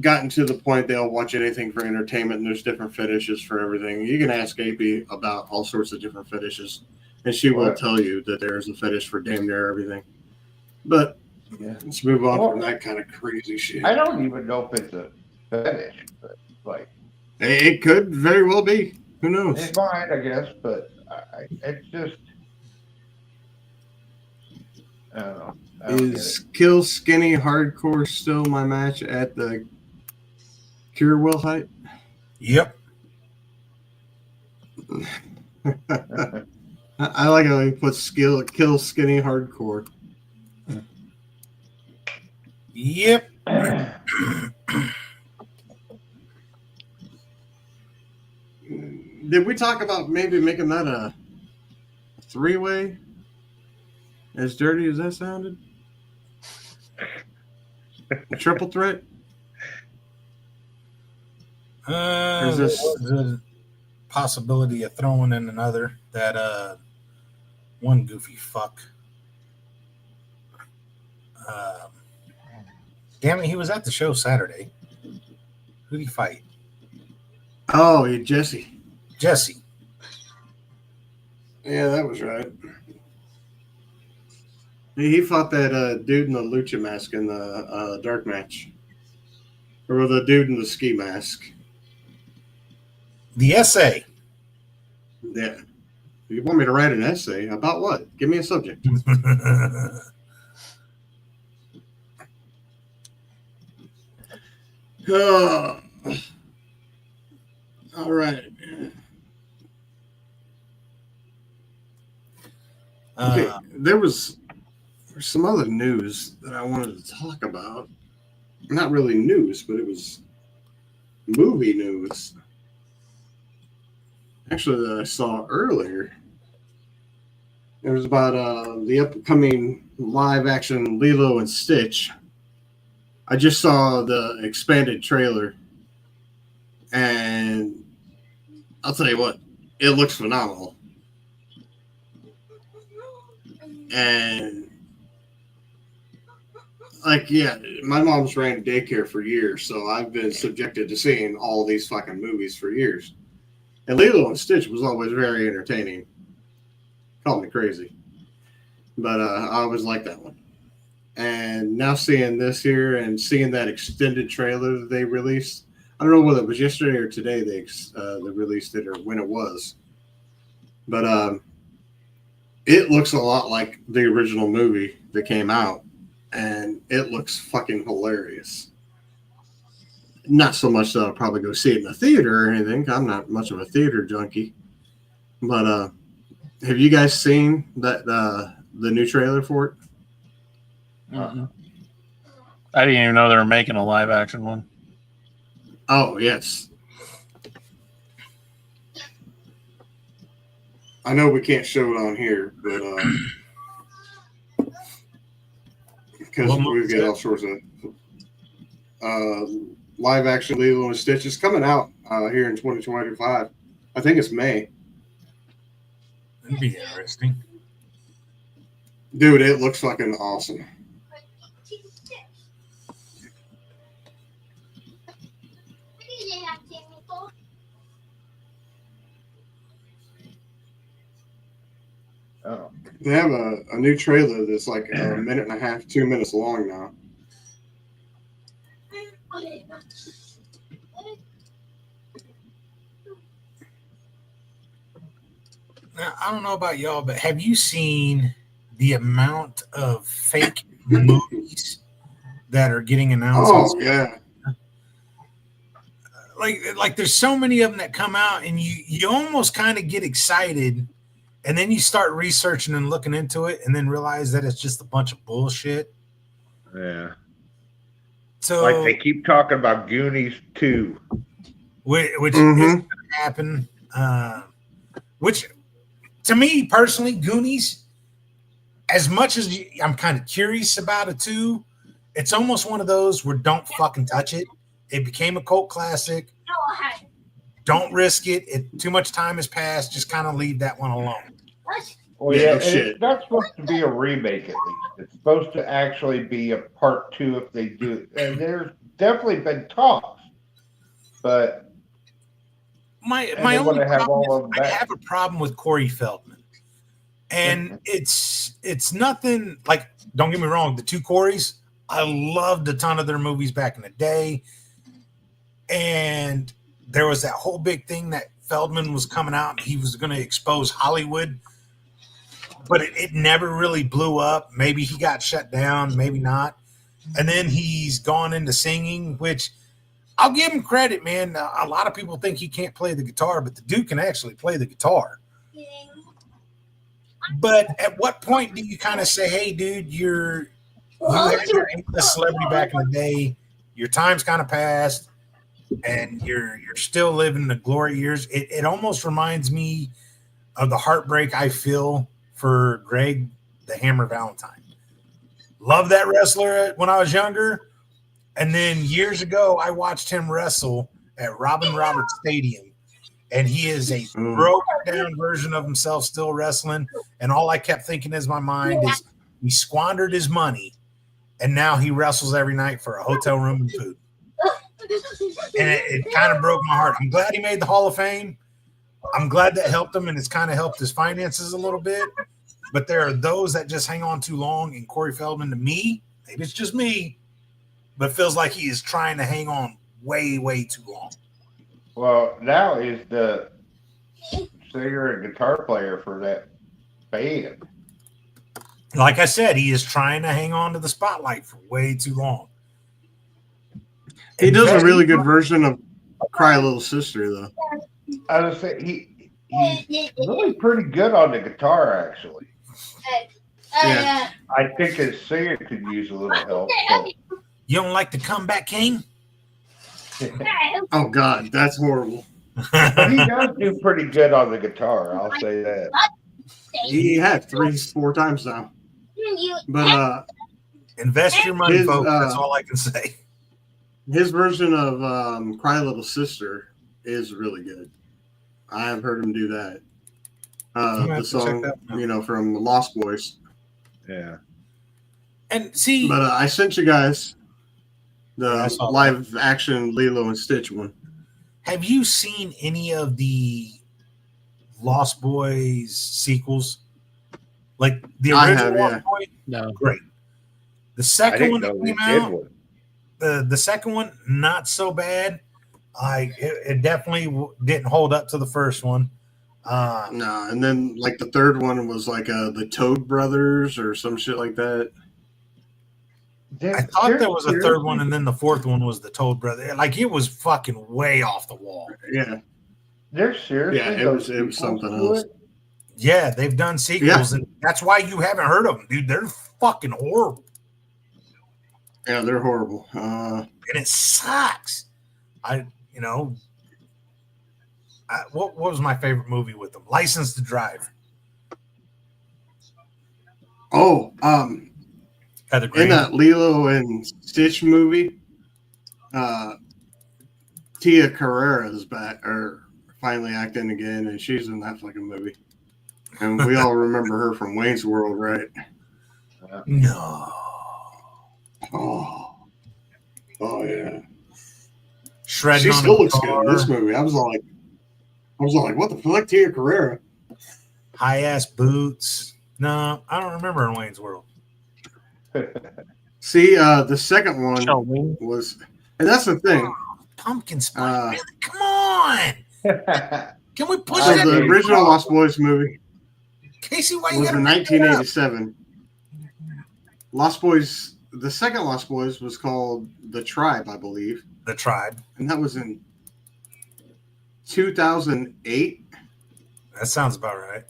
gotten to the point they'll watch anything for entertainment, and there's different fetishes for everything. You can ask AP about all sorts of different fetishes, and she will tell you that there's a fetish for damn near everything. But let's move on from that kind of crazy shit. I don't even know if it's a fetish, but like it could very well be. Who knows? It might, I guess, but it's just I don't know. Is Kill Skinny Hardcore still my match at the Cure Will height? Yep. I like how he puts Kill Skinny Hardcore. Yep. Did we talk about maybe making that a three-way? As dirty as that sounded? A triple threat? There's a possibility of throwing in another. That one goofy fuck. Damn it, he was at the show Saturday. Who'd he fight? Oh, yeah, Jesse. Yeah, that was right. He fought that dude in the lucha mask in the dark match. Or the dude in the ski mask. The essay. Yeah. You want me to write an essay? About what? Give me a subject. All right. Okay, there's some other news that I wanted to talk about. Not really news, but it was movie news. Actually, that I saw earlier. It was about the upcoming live action Lilo and Stitch. I just saw the expanded trailer, and I'll tell you what, it looks phenomenal. And like, yeah, my mom's ran a daycare for years, so I've been subjected to seeing all these fucking movies for years. And Lilo and Stitch was always very entertaining. Call me crazy, but I always liked that one. And now seeing this here and seeing that extended trailer that they released, I don't know whether it was yesterday or today they released it or when it was, but it looks a lot like the original movie that came out, and it looks fucking hilarious. Not so much that I'll probably go see it in a theater or anything. I'm not much of a theater junkie, but have you guys seen that the new trailer for it? Mm-mm. I didn't even know they were making a live action one. Oh, yes. I know we can't show it on here, but because we've got all sorts of live action Lilo and Stitch is coming out here in 2025. I think it's May. That'd be interesting. Dude, it looks fucking awesome. Oh. They have a new trailer that's like a minute and a half, 2 minutes long now. Now, I don't know about y'all, but have you seen the amount of fake movies that are getting announced? Oh, yeah. Like there's so many of them that come out, and you almost kind of get excited, and then you start researching and looking into it, and then realize that it's just a bunch of bullshit. Yeah. So Like they keep talking about Goonies 2. which is going to happen. Which, to me personally, Goonies, as much as I'm kind of curious about it too, it's almost one of those where don't fucking touch it. It became a cult classic. Don't risk it. Too much time has passed. Just kind of leave that one alone. Well, Yeah, yeah, no and shit. it's not supposed to be a remake, at least. It's supposed to actually be a part 2 if they do. And there's definitely been talks, but My they only wanna have problem all is of I that. have a problem with Corey Feldman, and it's nothing like. Don't get me wrong, the two Coreys, I loved a ton of their movies back in the day, and there was that whole big thing that Feldman was coming out. He was going to expose Hollywood, but it never really blew up. Maybe he got shut down, maybe not. And then he's gone into singing, which I'll give him credit, man. A lot of people think he can't play the guitar, but the dude can actually play the guitar. But at what point do you kind of say, hey, dude, you had your A-list celebrity back in the day, your time's kind of passed, and you're still living the glory years? It almost reminds me of the heartbreak I feel for Greg the Hammer Valentine. Love that wrestler when I was younger. And then years ago, I watched him wrestle at Robin Roberts Stadium. And he is a broken down version of himself still wrestling. And all I kept thinking in my mind is he squandered his money. And now he wrestles every night for a hotel room and food. And it kind of broke my heart. I'm glad he made the Hall of Fame. I'm glad that helped him, and it's kind of helped his finances a little bit. But there are those that just hang on too long. And Corey Feldman, to me, maybe it's just me, but feels like he is trying to hang on way, way too long. Well, now he's the singer and guitar player for that band. Like I said, he is trying to hang on to the spotlight for way too long. He does a really good version of Cry Little Sister, though. I was say he's really pretty good on the guitar, actually. Yeah. I think his singing could use a little help. So. You don't like the comeback king? Oh God, that's horrible. But he does do pretty good on the guitar. I'll say that. He had 3-4 times now. But Invest your money, His, folks. That's all I can say. his version of "Cry Little Sister" is really good. I have heard him do that. I'm gonna The have to check song, that one out. from Lost Boys. Yeah. And see, But I sent you guys I the saw that. live action Lilo and Stitch one. have you seen any of the Lost Boys sequels? Like the I original have, Lost yeah. Boy? No. Great. The I second didn't one know that we came did out, one. the second one, not so bad. It definitely didn't hold up to the first one. No, and then like the third one was like the Toad Brothers or some shit like that. I thought there was a third one, and then the fourth one was the Toad Brother. Like it was fucking way off the wall. Yeah, They're seriously. Yeah, it was something else. Yeah, they've done sequels, and that's why you haven't heard of them, dude. They're fucking horrible, yeah, they're horrible. and it sucks. What was my favorite movie with them? License to Drive. Oh, Heather in Graham. that Lilo and Stitch movie, Tia Carrera is back or finally acting again, and she's in that fucking movie. And we all remember her from Wayne's World, right? No. Oh, yeah. Shredding She on still the looks good in this movie. I was all like, what the fuck, Tia Carrera? High ass boots. No, I don't remember in Wayne's World. See, the second one Charlene. was, and that's the thing. Pumpkin Spice. Really? Come on. Can we push So that? the original Lost Boys movie Casey, why you was gotta in bring that up? 1987. Lost Boys, the second Lost Boys was called The Tribe, I believe, The Tribe. and that was in 2008. That sounds about right.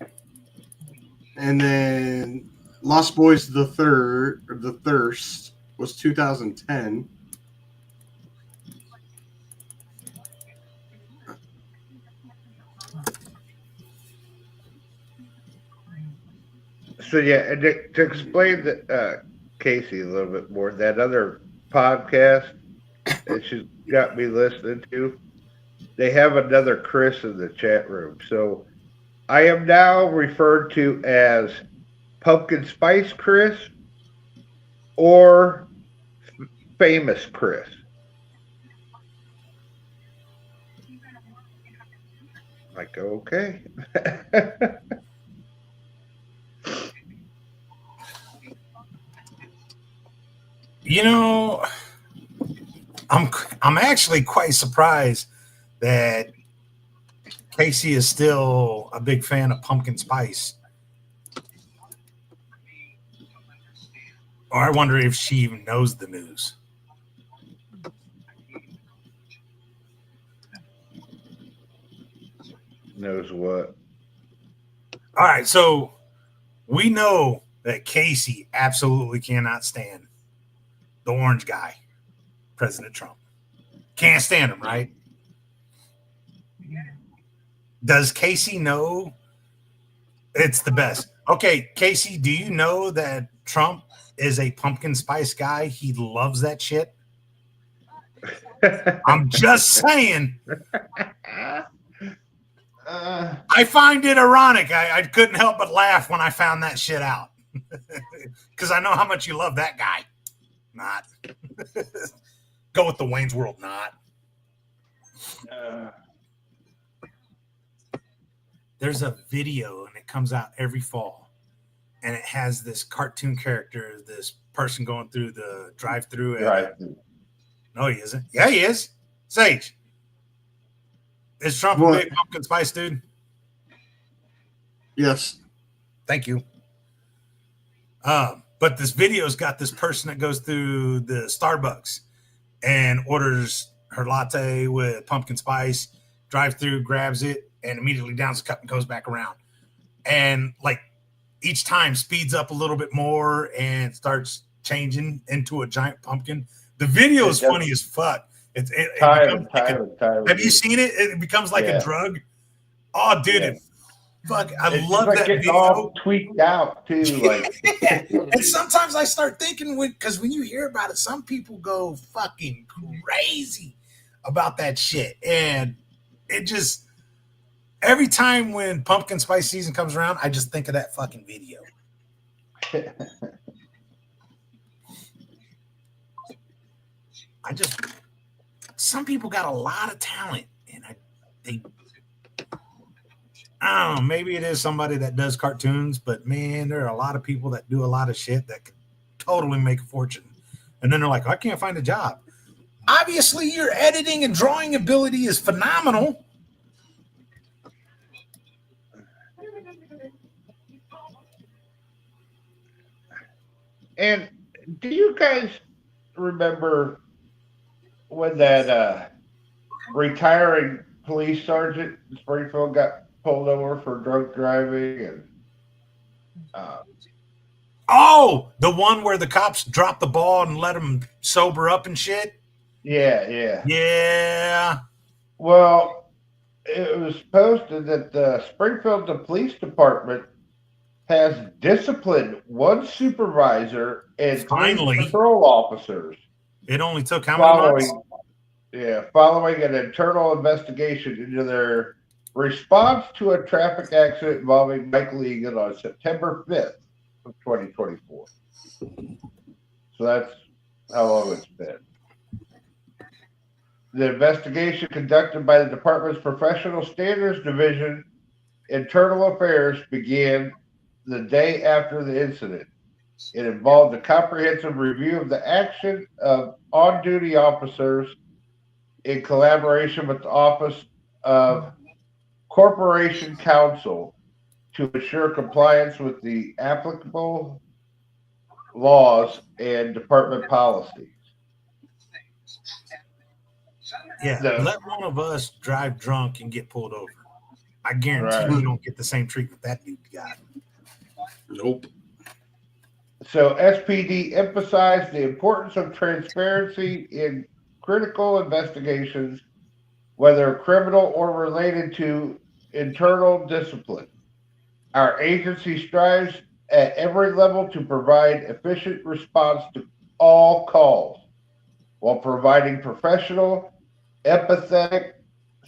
And then Lost Boys the Thirst was 2010. So yeah, and to explain that Casey a little bit more, that other podcast that she's got me listening to, they have another Chris in the chat room. So I am now referred to as Pumpkin Spice Chris or Famous Chris. Like, okay. You know, I'm actually quite surprised that Casey is still a big fan of pumpkin spice. Or I wonder if she even knows the news. Knows what? All right, so we know that Casey absolutely cannot stand the orange guy, President Trump. Can't stand him, right? Does Casey know it's the best? Okay, Casey, do you know that Trump is a pumpkin spice guy? He loves that shit. I'm just saying. I find it ironic. I couldn't help but laugh when I found that shit out. Because I know how much you love that guy. Not. Go with the Wayne's World, not. There's a video, and it comes out every fall. And it has this cartoon character, this person going through the drive-through. Right. No, he isn't. Yeah, he is. Sage. Is Trump What? a big pumpkin spice dude? Yes. Thank you. But this video's got this person that goes through the Starbucks and orders her latte with pumpkin spice, drives through, grabs it, and immediately downs the cup and goes back around. And like each time speeds up a little bit more and starts changing into a giant pumpkin. The video is funny as fuck. It becomes like have you seen it? It becomes like a drug. Oh, dude, I love like that video. All tweaked out too. Like, and sometimes I start thinking because when you hear about it, some people go fucking crazy about that shit, and it just every time when pumpkin spice season comes around, I just think of that fucking video. Some people got a lot of talent, and I don't know, maybe it is somebody that does cartoons, but man, there are a lot of people that do a lot of shit that could totally make a fortune. And then they're like, I can't find a job. Obviously, your editing and drawing ability is phenomenal. And do you guys remember when that retiring police sergeant in Springfield got pulled over for drunk driving? And the one where the cops dropped the ball and let him sober up and shit? Yeah. Well, it was posted that the Springfield Police Department has disciplined one supervisor and three patrol officers. It only took how many months? Following an internal investigation into their response to a traffic accident involving Mike Legan on September 5th of 2024. So that's how long it's been. The investigation conducted by the department's Professional Standards Division Internal Affairs began the day after the incident. It involved a comprehensive review of the action of on-duty officers in collaboration with the Office of Corporation Counsel to ensure compliance with the applicable laws and department policies. Yeah, let one of us drive drunk and get pulled over. I guarantee you don't get the same treatment that dude got. Nope. So SPD emphasized the importance of transparency in critical investigations, whether criminal or related to internal discipline. Our agency strives at every level to provide efficient response to all calls while providing professional, empathetic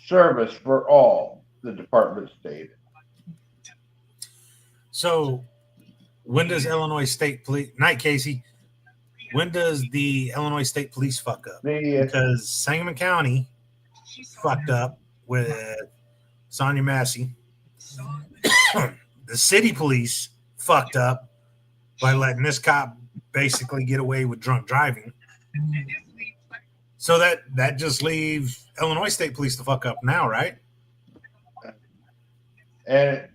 service for all, the department stated. So when does Illinois State Police, Night Casey, when does the Illinois State Police fuck up? Because Sangamon County fucked up with Sonia Massey. The city police fucked up by letting this cop basically get away with drunk driving. So that just leaves Illinois State Police to fuck up now, right? And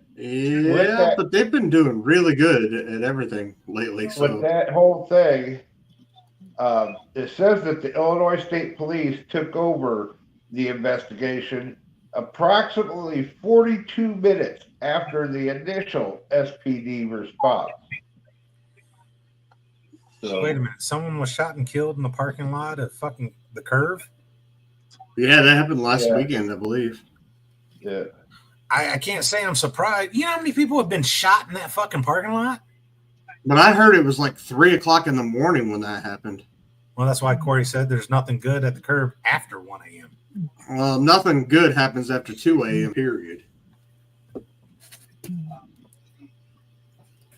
but they've been doing really good at everything lately. So with that whole thing, it says that the Illinois State Police took over the investigation approximately 42 minutes after the initial SPD response. So, wait a minute. Someone was shot and killed in the parking lot of fucking the Curve? Yeah, that happened last weekend, I believe. Yeah. I can't say I'm surprised. You know how many people have been shot in that fucking parking lot? But I heard it was like 3 o'clock in the morning when that happened. Well, that's why Corey said there's nothing good at the Curve after 1 a.m. Well, nothing good happens after 2 a.m., period.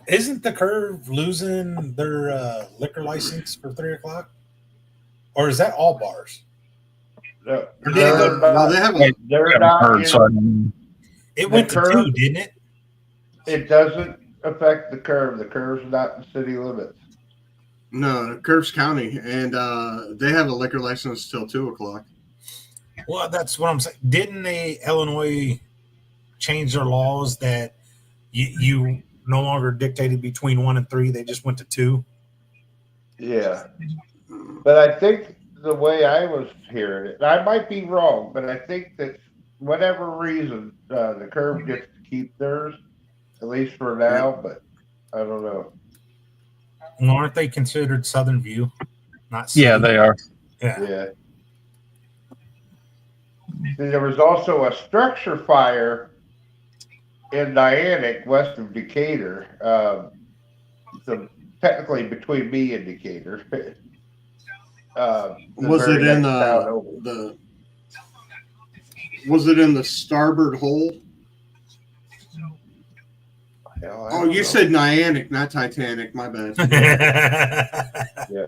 Isn't the Curve losing their liquor license for 3 o'clock? Or is that all bars? No, they haven't. They're not. It went to 2, didn't it? It doesn't affect the Curve. The Curve's not in city limits. No, Curve's county, and they have a liquor license till 2 o'clock. Well, that's what I'm saying. Didn't Illinois change their laws that you no longer dictated between 1 and 3? They just went to 2. Yeah, but I think the way I was hearing it, and I might be wrong, but I think that whatever reason, the Curve gets to keep theirs, at least for now. But I don't know. Well, aren't they considered Southern View? Not Yeah, city? they are. Yeah. Yeah. And there was also a structure fire in Niantic, west of Decatur. Technically between me and Decatur. Was it in Was it in the starboard hole? Oh, you said Niantic, not Titanic. My bad. Yeah.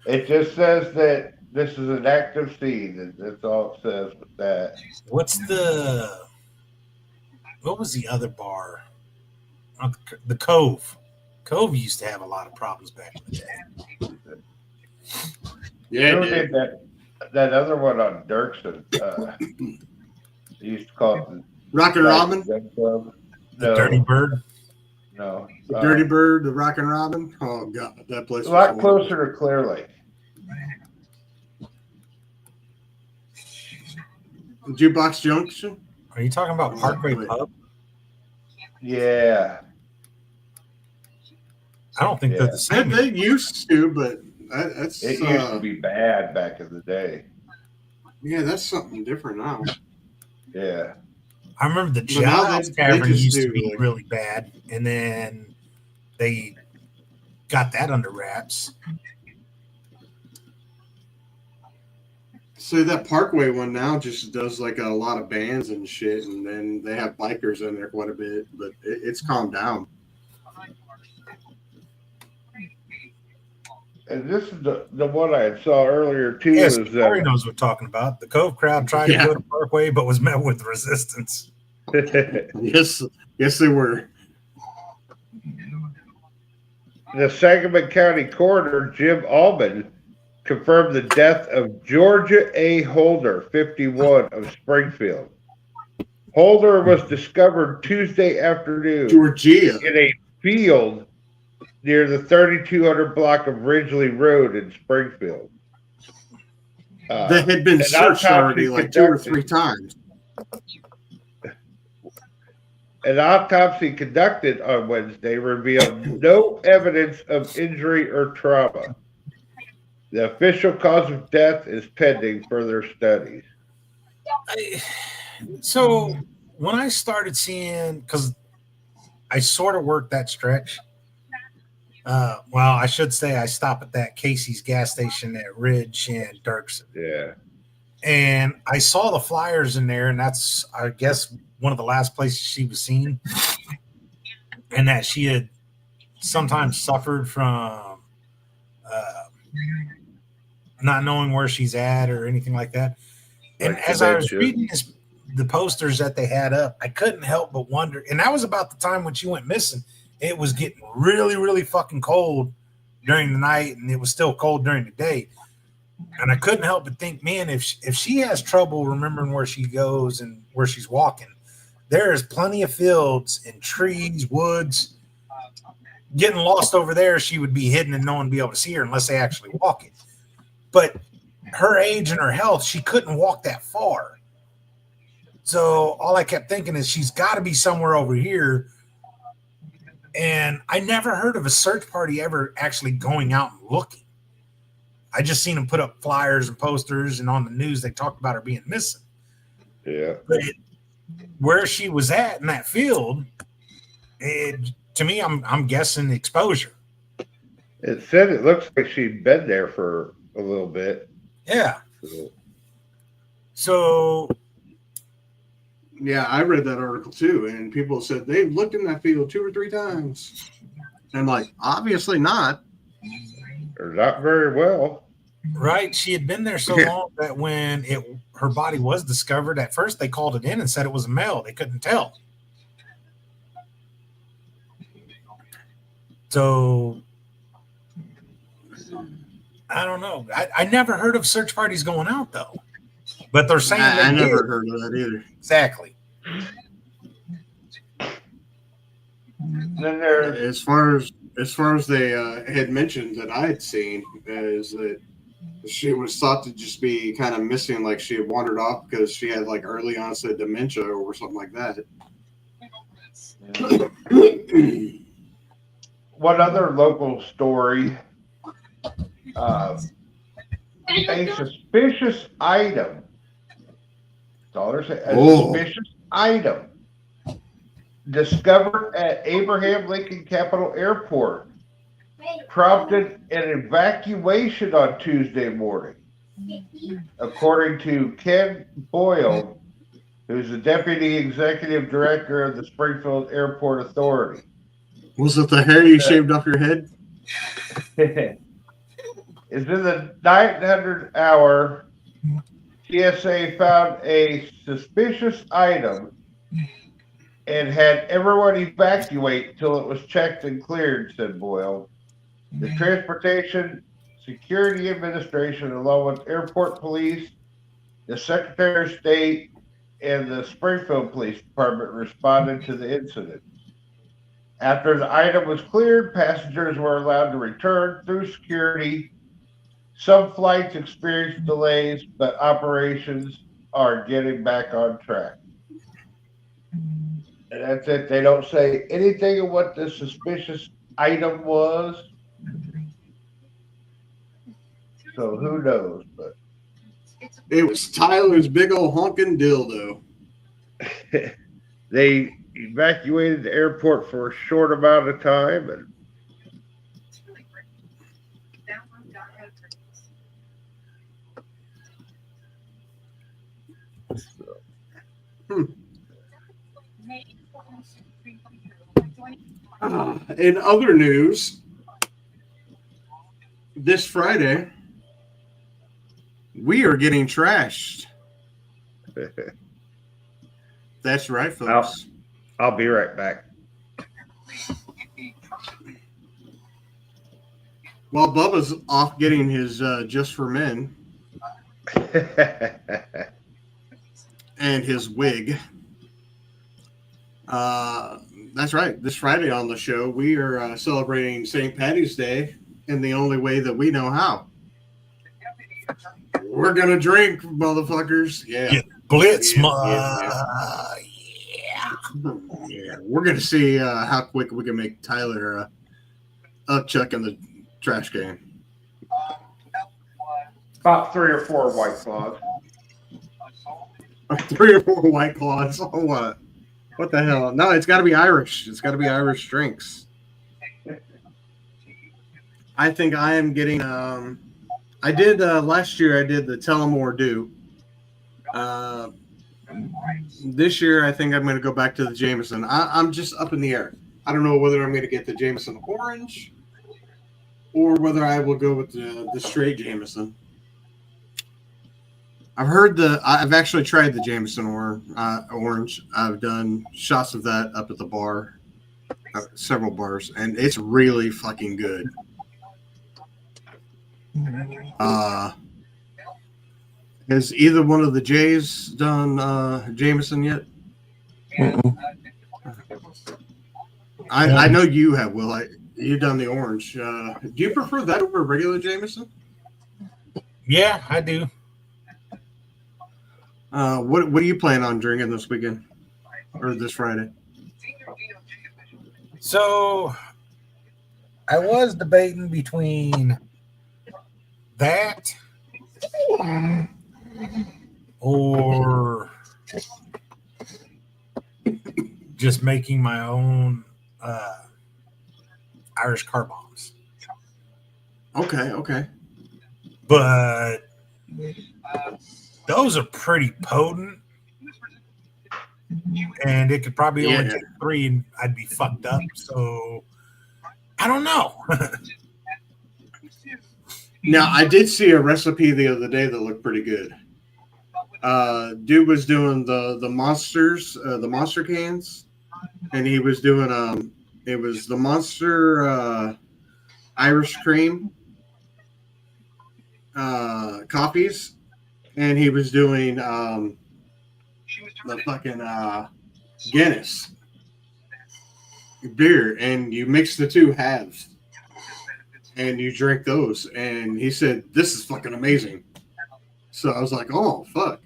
It just says that this is an active scene. That's all it says with that. What was the other bar? The Cove. Cove used to have a lot of problems back in the day. Yeah, Who did that other one on Dirksen? They used to call it the Rockin' Robin, Club. The Dirty Bird. No. the Dirty Bird, the Rockin' Robin. Oh god, that place A was lot horrible. closer to Clear Lake. Jukebox Junction. Are you talking about Parkway Pub? Yeah. I don't think they're the same. They used to, but that's It used to be bad back in the day. yeah, that's something different now. Yeah. I remember the But now Giles they Tavern just used to do, be like- really bad, and then they got that under wraps. So that Parkway one now just does like a lot of bands and shit, and then they have bikers in there quite a bit, but it's calmed down. And this is the one I saw earlier too. Yes, Is Corey knows what we're talking about. The Cove crowd tried Yeah. to go to Parkway, but was met with resistance. Yes, they were. The Sangamon County Coroner, Jim Allman, confirmed the death of Georgia A. Holder, 51, of Springfield. Holder was discovered Tuesday afternoon Georgia. in a field near the 3200 block of Ridgely Road in Springfield. That had been an searched autopsy already like 2 or conducted. 3 times. An autopsy conducted on Wednesday revealed no evidence of injury or trauma. The official cause of death is pending further studies. So when I started seeing, because I sort of worked that stretch. Well, I should say I stop at that Casey's gas station at Ridge and Dirksen. Yeah. And I saw the flyers in there, and that's, I guess, one of the last places she was seen. And that she had sometimes suffered from not knowing where she's at or anything like that. And Like as I was dementia. reading the posters that they had up, I couldn't help but wonder. And that was about the time when she went missing. It was getting really, really fucking cold during the night, and it was still cold during the day. And I couldn't help but think, man, if she has trouble remembering where she goes and where she's walking, there is plenty of fields and trees, woods. Getting lost over there, she would be hidden and no one would be able to see her unless they actually walk it. But her age and her health, she couldn't walk that far. So all I kept thinking is she's got to be somewhere over here. And I never heard of a search party ever actually going out and looking. I just seen them put up flyers and posters, and on the news they talked about her being missing. Yeah. But where she was at in that field, to me, I'm guessing exposure. It said it looks like she'd been there for a little bit. Yeah. So Yeah, I read that article too, and people said they've looked in that field 2 or 3 times. And I'm like, obviously not. Or not very well. right, she had been there so long that when her body was discovered, at first they called it in and said it was a male. They couldn't tell. So I don't know. I never heard of search parties going out though, but they're saying I they never did. heard of that either. Exactly. Then there's As far as they had mentioned that I had seen is that she was thought to just be kind of missing, like she had wandered off because she had like early onset dementia or something like that. one other local story. A suspicious item. That's all they're saying. A suspicious item discovered at Abraham Lincoln Capital Airport prompted an evacuation on Tuesday morning, according to Ken Boyle, who's the deputy executive director of the Springfield Airport Authority. Was it the hair you shaved off your head? Is in the 900 hour, TSA found a suspicious item and had everyone evacuate until it was checked and cleared, said Boyle. The Transportation Security Administration, along with airport police, the Secretary of State, and the Springfield Police Department responded to the incident. After the item was cleared, passengers were allowed to return through security. Some flights experienced delays, but operations are getting back on track. And that's it. They don't say anything of what the suspicious item was. So who knows? But It was Tyler's big old honking dildo. they evacuated the airport for a short amount of time, and In other news, this Friday, we are getting trashed. That's right, folks. I'll be right back. While Bubba's off getting his Just for Men and his wig, that's right. This Friday on the show, we are celebrating St. Paddy's Day in the only way that we know how. We're going to drink, motherfuckers. Yeah. Blitz, yeah. We're going to see how quick we can make Tyler upchuck in the trash can. About 3 or 4 White Claws. 3 or 4 White Claws. Oh, what? What the hell? No, it's got to be Irish. It's got to be Irish drinks. I think I am getting. I did last year. I did the Tullamore Dew. This year, I think I'm going to go back to the Jameson. I'm just up in the air. I don't know whether I'm going to get the Jameson Orange or whether I will go with the straight Jameson. I've actually tried the Jameson Orange. I've done shots of that up at the bar, several bars, and it's really fucking good. Has either one of the Jays done Jameson yet? I know you have, Will. You've done the orange. Do you prefer that over regular Jameson? Yeah, I do. What are you planning on drinking this weekend or this Friday? So I was debating between that or just making my own Irish car bombs. Okay. But those are pretty potent, and it could probably only take 3 and I'd be fucked up. So I don't know. Now, I did see a recipe the other day that looked pretty good. Dude was doing the monsters, the monster cans, and he was doing it was the Monster Irish cream coffees, and he was doing the fucking Guinness beer, and you mix the two halves and you drink those. And he said, "This is fucking amazing." So I was like, "Oh fuck,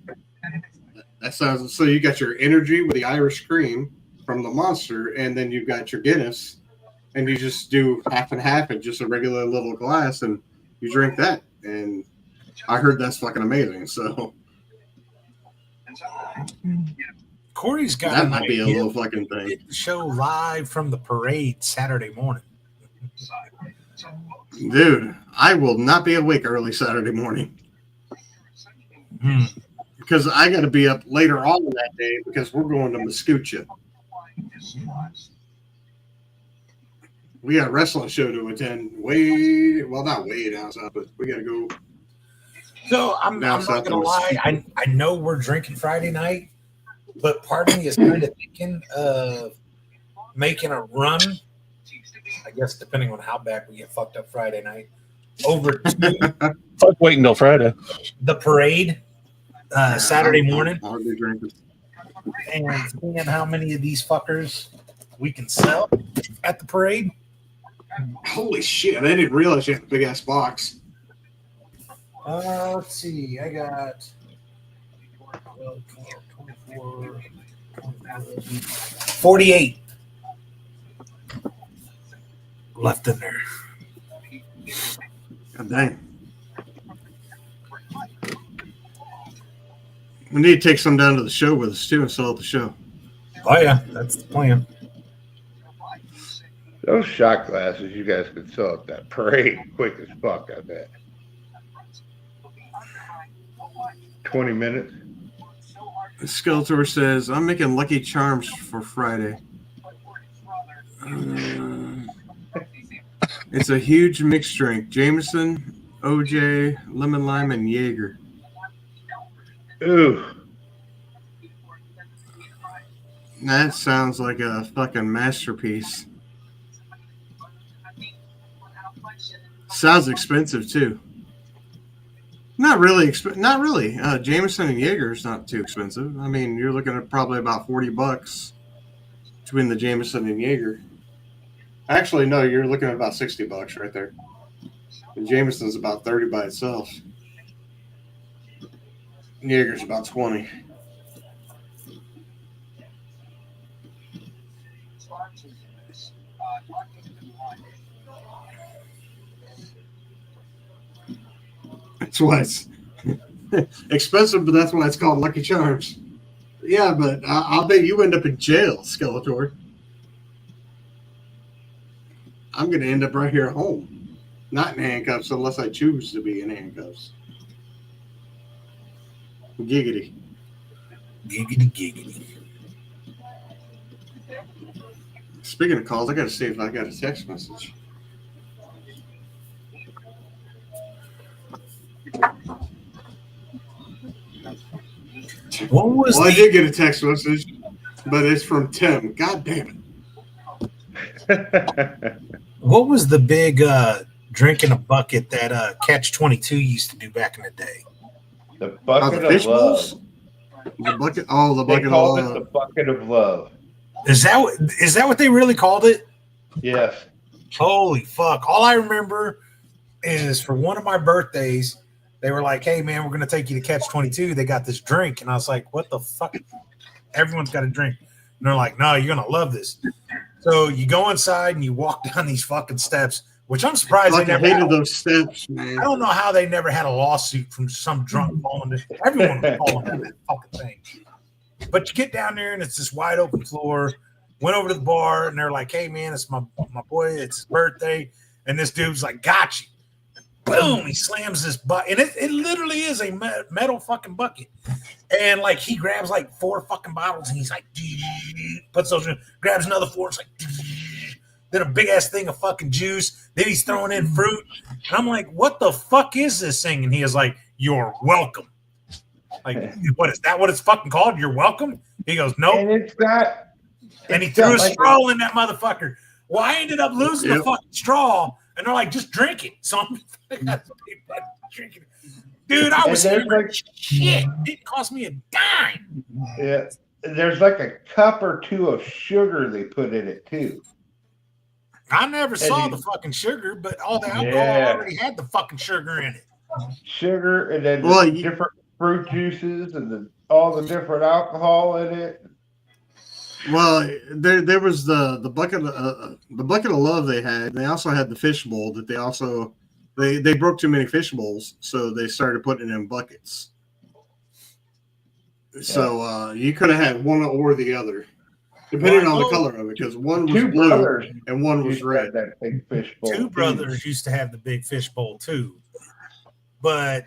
that sounds." So you got your energy with the Irish cream from the Monster, and then you've got your Guinness, and you just do half and half in just a regular little glass, and you drink that. And I heard that's fucking amazing. So Corey's got that an might be a idea little fucking to thing. get the show live from the parade Saturday morning. Dude, I will not be awake early Saturday morning because I got to be up later on that day because we're going to Mascoucha. We got a wrestling show to attend. Not way down south, but we got to go. So I'm not gonna lie. I know we're drinking Friday night, but part of me is kind of thinking of making a run. I guess depending on how bad we get fucked up Friday night, over to Fuck waiting till Friday. the parade Saturday morning, I'll be drinking. and seeing how many of these fuckers we can sell at the parade. Holy shit! I didn't realize you had a big ass box. Let's see. I got 12, 24, 48 left in there. God dang. We need to take some down to the show with us too and sell at the show. Oh yeah, that's the plan. Those shot glasses you guys could sell at that parade quick as fuck, I bet. 20 minutes. Skeletor says, I'm making Lucky Charms for Friday. It's a huge mixed drink. Jameson, OJ, lemon lime, and Jaeger. Ooh. That sounds like a fucking masterpiece. Sounds expensive too. Not really. Not really. Jameson and Jaeger is not too expensive. I mean, you're looking at probably about $40 between the Jameson and Jaeger. Actually, no, you're looking at about $60 right there. The Jameson's about 30 by itself. Jaeger's about 20. That's why it's expensive, but that's why it's called Lucky Charms. Yeah, but I'll bet you end up in jail, Skeletor. I'm going to end up right here at home. Not in handcuffs unless I choose to be in handcuffs. Giggity. Giggity, giggity. Speaking of calls, I got to see if I got a text message. What was I did get a text message, but it's from Tim. God damn it. What was the big drinking a bucket that Catch 22 used to do back in the day? The bucket the fish of love. bowls? The bucket. Oh, the bucket They called of it love. the bucket of love. Is that what they really called it? Yes. Holy fuck! All I remember is for one of my birthdays, they were like, "Hey man, we're gonna take you to Catch 22." They got this drink, and I was like, "What the fuck?" Everyone's got a drink, and they're like, "No, you're gonna love this." So you go inside and you walk down these fucking steps, which I'm surprised they never hated those steps, man. I don't know how they never had a lawsuit from some drunk falling. Everyone was falling down that fucking thing. But you get down there and it's this wide open floor. Went over to the bar and they're like, "Hey man, it's my boy. It's his birthday." And this dude's like, "Got you." Boom! He slams this bucket, and it literally is a metal fucking bucket. And like he grabs like 4 fucking bottles, and he's like, puts those in, grabs another 4. It's like, then a big ass thing of fucking juice. Then he's throwing in fruit, and I'm like, "What the fuck is this thing?" And he is like, "You're welcome." Like, what is that? What it's fucking called? You're welcome. He goes, "Nope." And it's got. And he threw a straw in that motherfucker. Well, I ended up losing the fucking straw. And they're like, "Just drink it." So I'm drinking it. Dude, I was like, shit. It didn't cost me a dime. Yeah. There's like a cup or 2 of sugar they put in it too. I never saw the fucking sugar, but all the alcohol already had the fucking sugar in it. Sugar and then different fruit juices and all the different alcohol in it. Well, there was the bucket of love they had. They also had the fish bowl that they broke too many fish bowls, so they started putting it in buckets. So you could have had one or the other, depending on the color of it, because one was Two blue brothers and one was used to have red. that big fish bowl. Two brothers used to have the big fish bowl too, but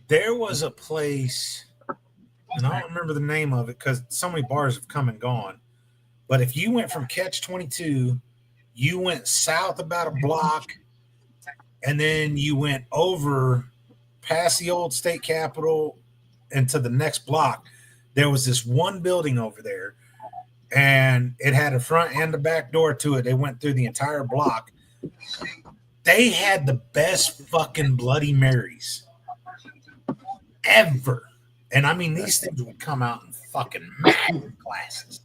there was a place, and I don't remember the name of it because so many bars have come and gone. But if you went from Catch 22, you went south about a block, and then you went over past the old state capitol into the next block. There was this one building over there, and it had a front and a back door to it. They went through the entire block. They had the best fucking Bloody Marys ever. And I mean, these things would come out in fucking magnum glasses.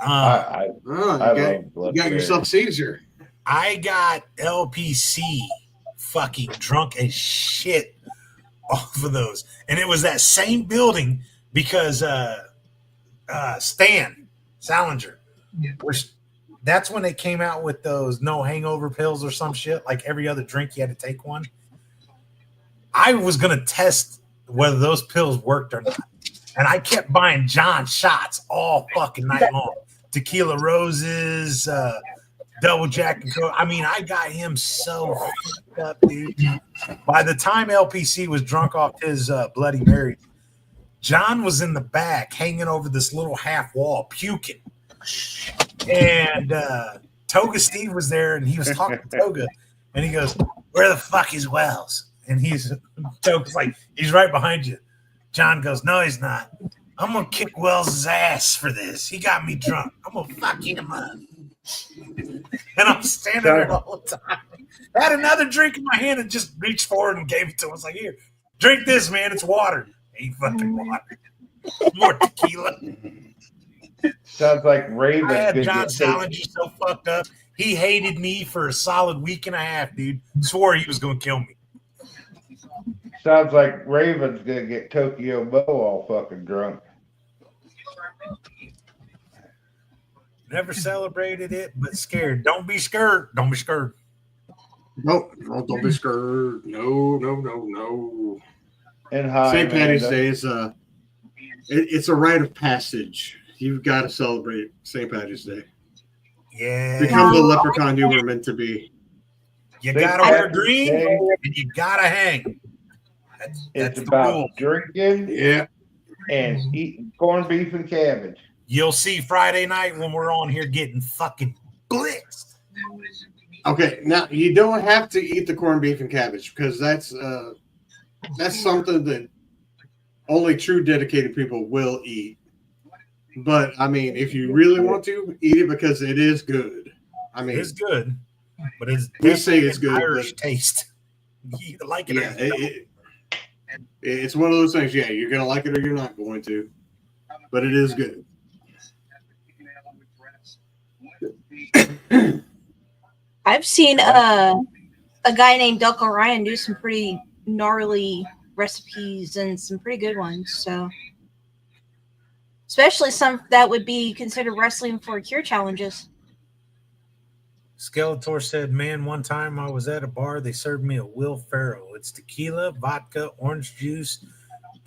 I You love Blood got Mary. yourself Caesar. I got LPC fucking drunk as shit off of those. And it was that same building because Stan Salinger, which that's when they came out with those no hangover pills or some shit. Like every other drink, you had to take one. I was going to test whether those pills worked or not. And I kept buying John shots all fucking night long. Tequila Roses, Double Jack and Coke. I mean, I got him so fucked up, dude. By the time LPC was drunk off his Bloody Mary, John was in the back hanging over this little half wall puking. And Toga Steve was there and he was talking to Toga and he goes, "Where the fuck is Wells?" And Toga's like, "He's right behind you." John goes, "No, he's not. I'm going to kick Wells' ass for this. He got me drunk. I'm going to fuck him up." And I'm standing there the whole time. I had another drink in my hand and just reached forward and gave it to him. I was like, "Here, drink this, man. It's water." Ain't fucking water. More tequila. Sounds like Raven. I had could John get Salinger so fucked up. He hated me for a solid week and a half, dude. Swore he was going to kill me. Sounds like Raven's gonna get Tokyo Mo all fucking drunk. Never celebrated it, but scared. Don't be scared. Don't be scared. No, don't be scared. No. And high St. Patty's Amanda. Day is it's a rite of passage. You've got to celebrate St. Patty's Day. Yeah. Become the leprechaun you were meant to be. You St. gotta wear Patrick's green Day, and you gotta hang. That's It's the about rule. drinking Yeah. and eating corned beef and cabbage. You'll see Friday night when we're on here getting fucking blitzed. Okay, now you don't have to eat the corned beef and cabbage because that's something that only true dedicated people will eat. But I mean, if you really want to, eat it because it is good. I mean, It's good, but it's We say definitely it's an good, Irish but- taste. You either like it or yeah, you don't. it's one of those things. Yeah, you're gonna like it or you're not going to, but it is good. I've seen a guy named Delco Ryan do some pretty gnarly recipes and some pretty good ones. So, especially some that would be considered wrestling for cure challenges. Skeletor said, "Man, one time I was at a bar. They served me a Will Ferrell. It's tequila, vodka, orange juice,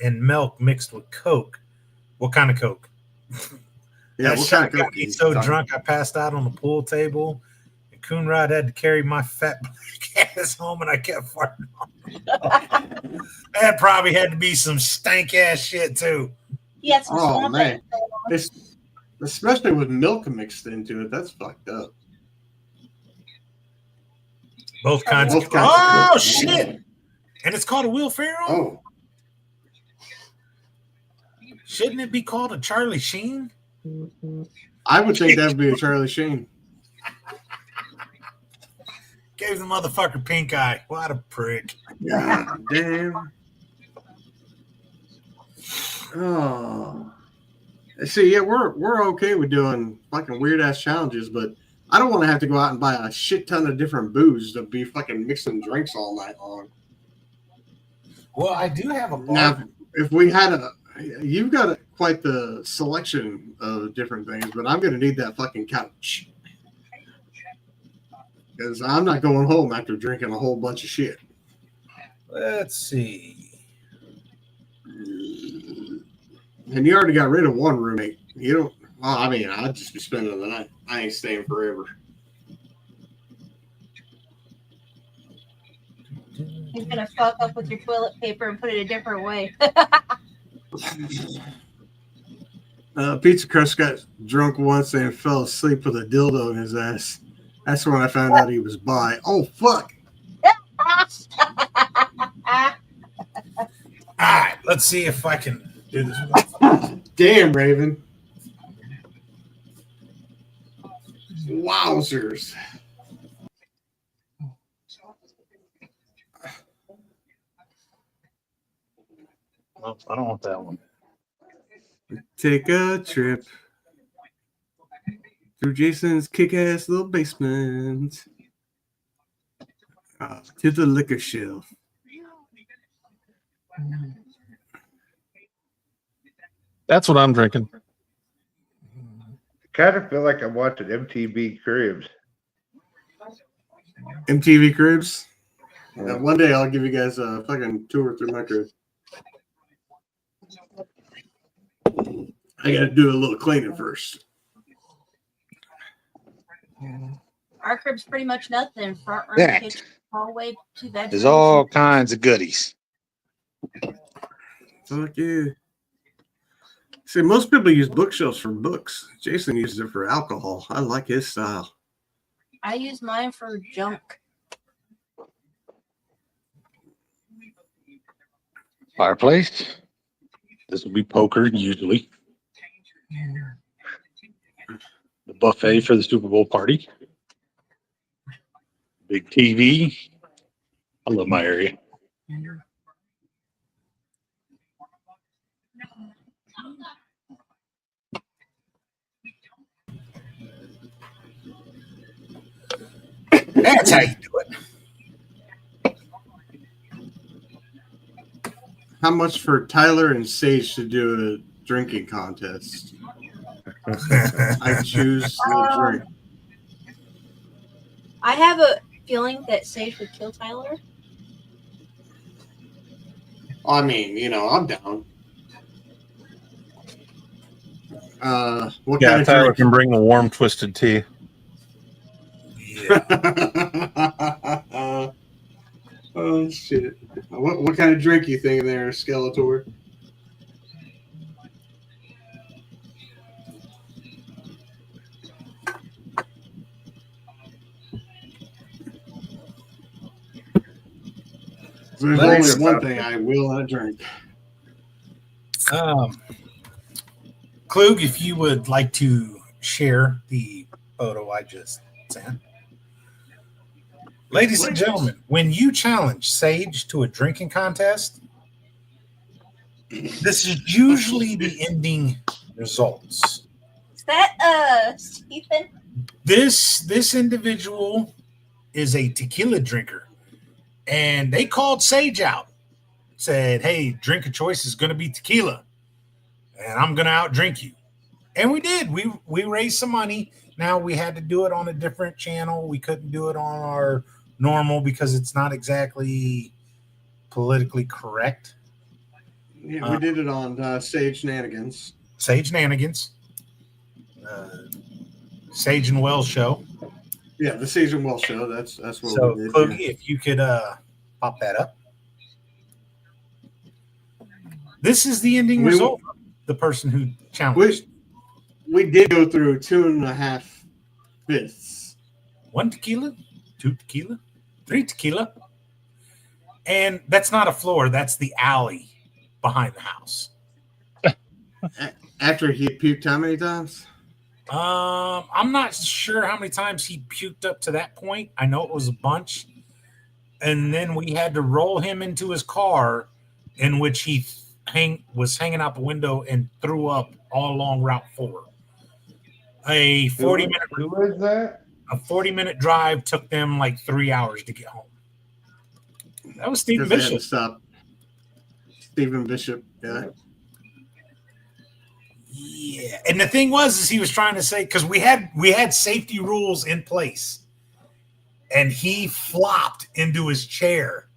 and milk mixed with Coke. What kind of Coke? Yeah, That what shit kind of got Coke me you so talking- drunk I passed out on the pool table. And Coonrod had to carry my fat black ass home, and I kept farting on him. That probably had to be some stank ass shit too. He had some Oh swamp man, things. it's especially with milk mixed into it. That's fucked up. Both kinds. Both Of, kinds oh of- shit! And it's called a Will Ferrell. Oh, Shouldn't it be called a Charlie Sheen? I would think that would be a Charlie Sheen. Gave the motherfucker pink eye. What a prick. God damn. Oh. See, yeah, we're okay with doing fucking weird ass challenges, but I don't want to have to go out and buy a shit ton of different booze to be fucking mixing drinks all night long. Well, I do have a bar. Now, if we had you've got to quite the selection of different things, but I'm going to need that fucking couch. Because I'm not going home after drinking a whole bunch of shit. Let's see. And you already got rid of one roommate. You don't, well, I mean, I'd just be spending the night. I ain't staying forever. He's gonna fuck up with your toilet paper and put it a different way. Pizza Crust got drunk once and fell asleep with a dildo in his ass. That's when I found out he was bi. Oh, fuck. All right, let's see if I can do this. Damn, Raven. Wowzers. Oh, I don't want that one. Take a trip through Jason's kick-ass little basement to the liquor shelf. That's what I'm drinking. I kind of feel like I'm watching MTV Cribs. MTV Cribs. One day I'll give you guys a fucking tour through my crib. I got to do a little cleaning first. Our crib's pretty much nothing. Front room, That kitchen, hallway, 2 bedrooms. There's all kinds of goodies. Fuck yeah. See, most people use bookshelves for books. Jason uses it for alcohol. I like his style. I use mine for junk. Fireplace. This will be poker usually. The buffet for the Super Bowl party. Big TV. I love my area. That's how you do it. How much for Tyler and Sage to do a drinking contest? I choose the drink. I have a feeling that Sage would kill Tyler. I mean, you know, I'm down. What Yeah, kind of Tyler drink? can bring the warm twisted tea. Yeah. Oh shit! What kind of drink you think there, Skeletor? There's Let's- only one thing I will not drink. Klug, if you would like to share the photo I just sent. Ladies and gentlemen, when you challenge Sage to a drinking contest, this is usually the ending results. Is that Stephen? This individual is a tequila drinker, and they called Sage out. Said, "Hey, drink of choice is going to be tequila, and I'm going to outdrink you." And we did. We raised some money. Now we had to do it on a different channel. We couldn't do it on our normal because it's not exactly politically correct. Yeah, we did it on Sage Shenanigans. Sage Nanigans, Sage and Wells show. Yeah, the Sage and Wells show. That's what So, we did. Kluggy, yeah. if you could pop that up. This is the ending We- result. The person who challenged. We did go through 2.5 fifths. 1 tequila, 2 tequila, 3 tequila. And that's not a floor. That's the alley behind the house. After he puked how many times? I'm not sure how many times he puked up to that point. I know it was a bunch. And then we had to roll him into his car, in which he was hanging out the window and threw up all along Route 4. A 40-minute Who is that? a 40-minute drive took them like 3 hours to get home. That was Stephen Because they had to Bishop. stop. Stephen Bishop. Yeah. Yeah, and the thing was, is he was trying to say because we had safety rules in place, and he flopped into his chair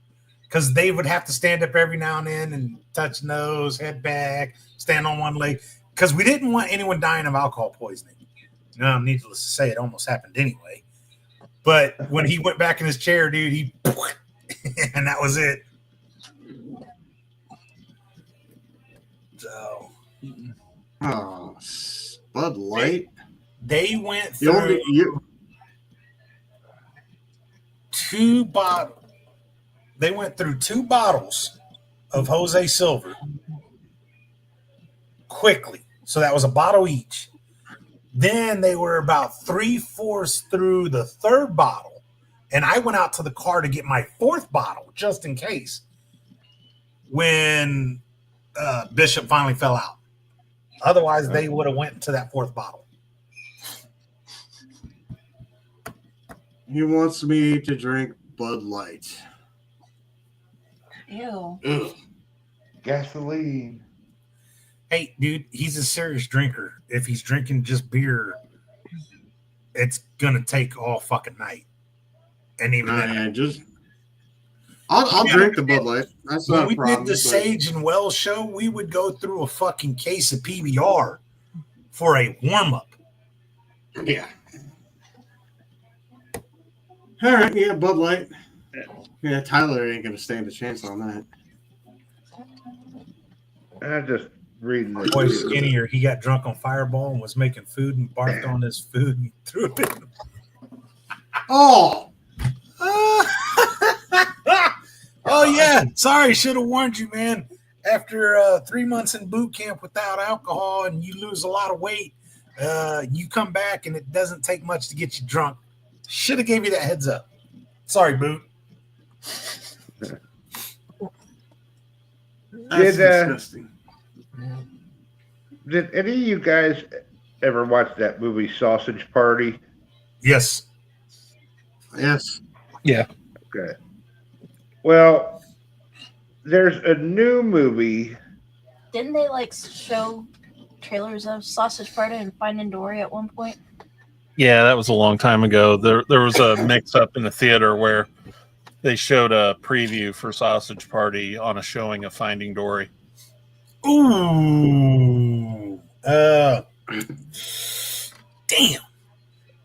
because they would have to stand up every now and then and touch nose, head back, stand on one leg because we didn't want anyone dying of alcohol poisoning. Needless to say, it almost happened anyway. But when he went back in his chair, dude, he and that was it. So, Oh, Bud Light. they went You through only, you, two bottles. They went through 2 bottles of Jose Silver quickly. So that was a bottle each. Then they were about 3/4 through the 3rd bottle. And I went out to the car to get my 4th bottle just in case when Bishop finally fell out. Otherwise, they would have went to that 4th bottle. he wants me to drink Bud Light. Ew. Ugh. Gasoline. Hey, dude, he's a serious drinker. If he's drinking just beer, it's going to take all fucking night. And even then, Yeah, just I'll drink the Bud Light. That's when not we a problem. did the Sage and Wells show, we would go through a fucking case of PBR for a warm-up. Yeah. All right, yeah, Bud Light. Yeah, Tyler ain't gonna stand a chance on that. I'm just reading this. Boy, Skinnier, he got drunk on Fireball and was making food and barfed on his food and threw it in. Oh, Oh, yeah. Sorry, should have warned you, man. After 3 months in boot camp without alcohol and you lose a lot of weight, you come back and it doesn't take much to get you drunk. Should have gave you that heads up. Sorry, Boot. that's disgusting. Did any of you guys ever watch that movie Sausage Party? Yes. Yes. Okay. Well, there's a new movie. Didn't they like show trailers of Sausage Party and Finding Dory at one point? Yeah, that was a long time ago. There was a mix up in the theater where they showed a preview for Sausage Party on a showing of Finding Dory. Ooh. Damn.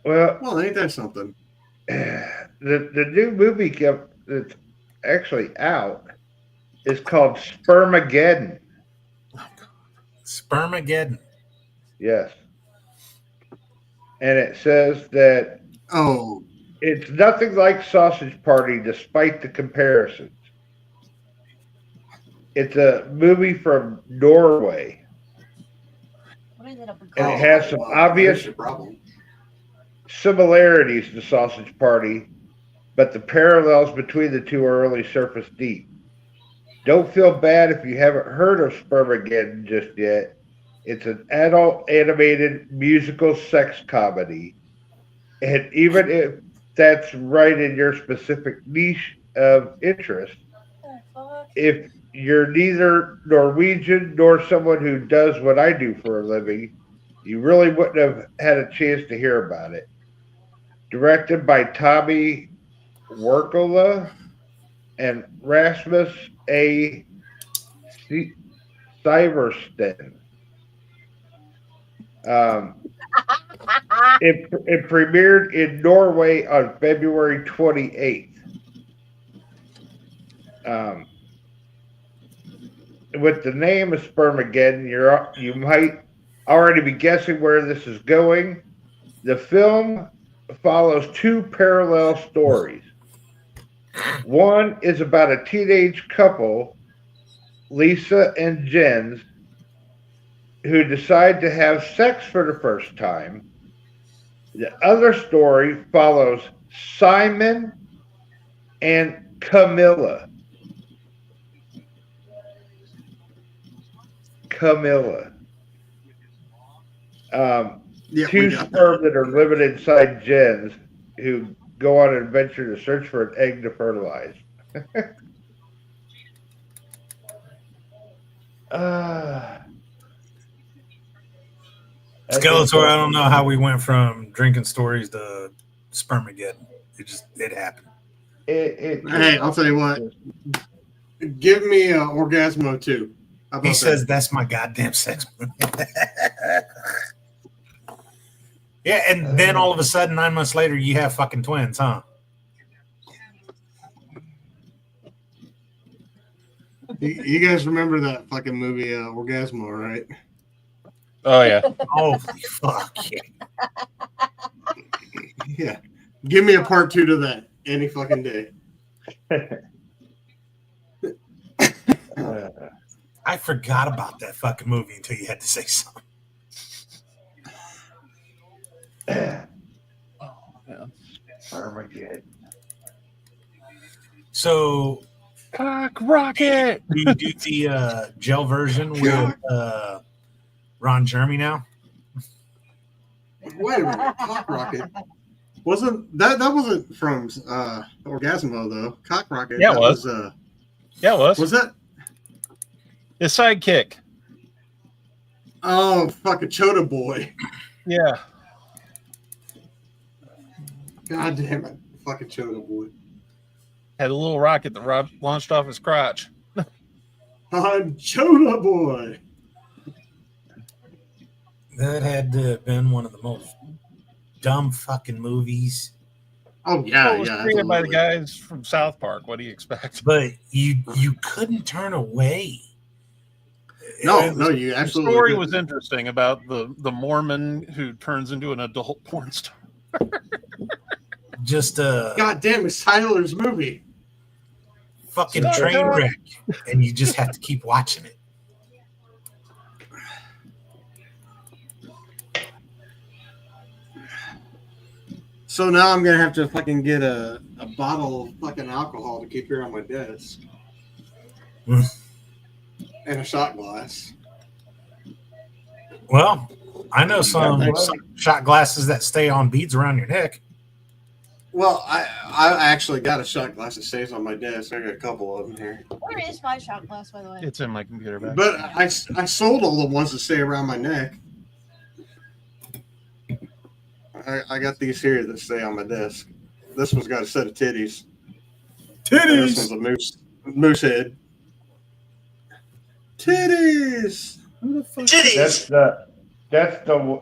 Well, ain't that something? the new movie that's actually out is called Spermageddon. Spermageddon. Yes. And it says that Oh, it's nothing like Sausage Party despite the comparisons. It's a movie from Norway. What is it up And it has some obvious there's a problem. similarities to Sausage Party, but the parallels between the two are only surface deep. Don't feel bad if you haven't heard of Spermageddon just yet. It's an adult animated musical sex comedy. And even if that's right in your specific niche of interest, if you're neither Norwegian nor someone who does what I do for a living, you really wouldn't have had a chance to hear about it. Directed by Tommy Wirkola and Rasmus A. Syversten. It premiered in Norway on February 28th. With the name of Spermageddon, you might already be guessing where this is going. The film follows 2 parallel stories. One is about a teenage couple, Lisa and Jens, who decide to have sex for the first time. The other story follows Simon and Camilla. Yeah, 2 sperm that are living inside Jens who go on an adventure to search for an egg to fertilize. Skeletor, I don't know how we went from drinking stories to Spermageddon. It happened. Hey, I'll tell you what. Give me Orgasmo 2. How about He says that? that's my goddamn sex movie. Yeah, and then all of a sudden, 9 months later, you have fucking twins, huh? You guys remember that fucking movie Orgasmo, right? Oh yeah. Holy fuck. Yeah. Yeah. Give me a part 2 to that any fucking day. I forgot about that fucking movie until you had to say something. Armageddon. So, Cock rocket. do you do the gel version with Ron Jeremy now? Wait a minute. Cock Rocket. Wasn't that wasn't from Orgasmo though? Cock Rocket. Yeah, it that was. Yeah, it was. Was that? His sidekick. Oh, fucking Chota Boy. Yeah. God damn it. Fucking Chota Boy. Had a little rocket that launched off his crotch. I'm Chota Boy. That had to have been one of the most dumb fucking movies. Oh yeah, It was yeah. created by the absolutely. guys from South Park. What do you expect? But you couldn't turn away. No, It was- no, you The absolutely. story did. was interesting about the Mormon who turns into an adult porn star. just a God damn, it's Tyler's movie. fucking Stop train it. wreck, and you just have to keep watching it. So now I'm gonna have to fucking get a bottle of fucking alcohol to keep here on my desk. Hmm. And a shot glass. Well, I know some thanks. shot glasses that stay on beads around your neck. Well, I actually got a shot glass that stays on my desk. I got a couple of them here. Where is my shot glass, by the way? It's in my computer bag. But I sold all the ones that stay around my neck. I got these here that stay on my desk. This one's got a set of titties. And this one's a moose head. Titties. Who the fuck? That's the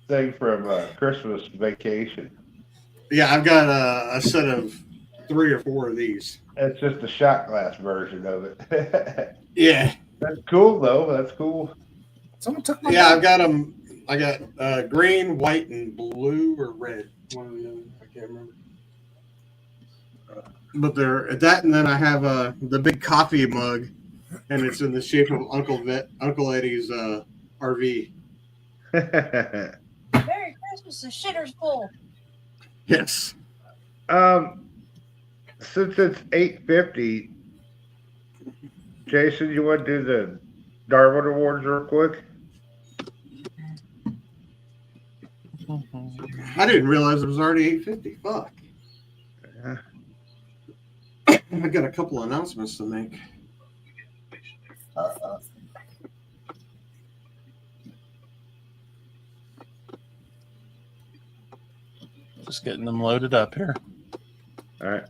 thing from Christmas Vacation. Yeah, I've got a set of 3 or 4 of these. It's just a shot glass version of it. Yeah, That's cool though. That's cool. Someone took my yeah, I've got them. I got green, white, and blue or red. One of the other, I can't remember. But they're that, and then I have the big coffee mug, and it's in the shape of Uncle Eddie's RV. Merry Christmas, the shitter's full. Yes. Since it's 8:50, Jason, you want to do the Darwin Awards real quick? I didn't realize it was already 8:50. Fuck. Yeah. I got a couple announcements to make. Just getting them loaded up here. All right.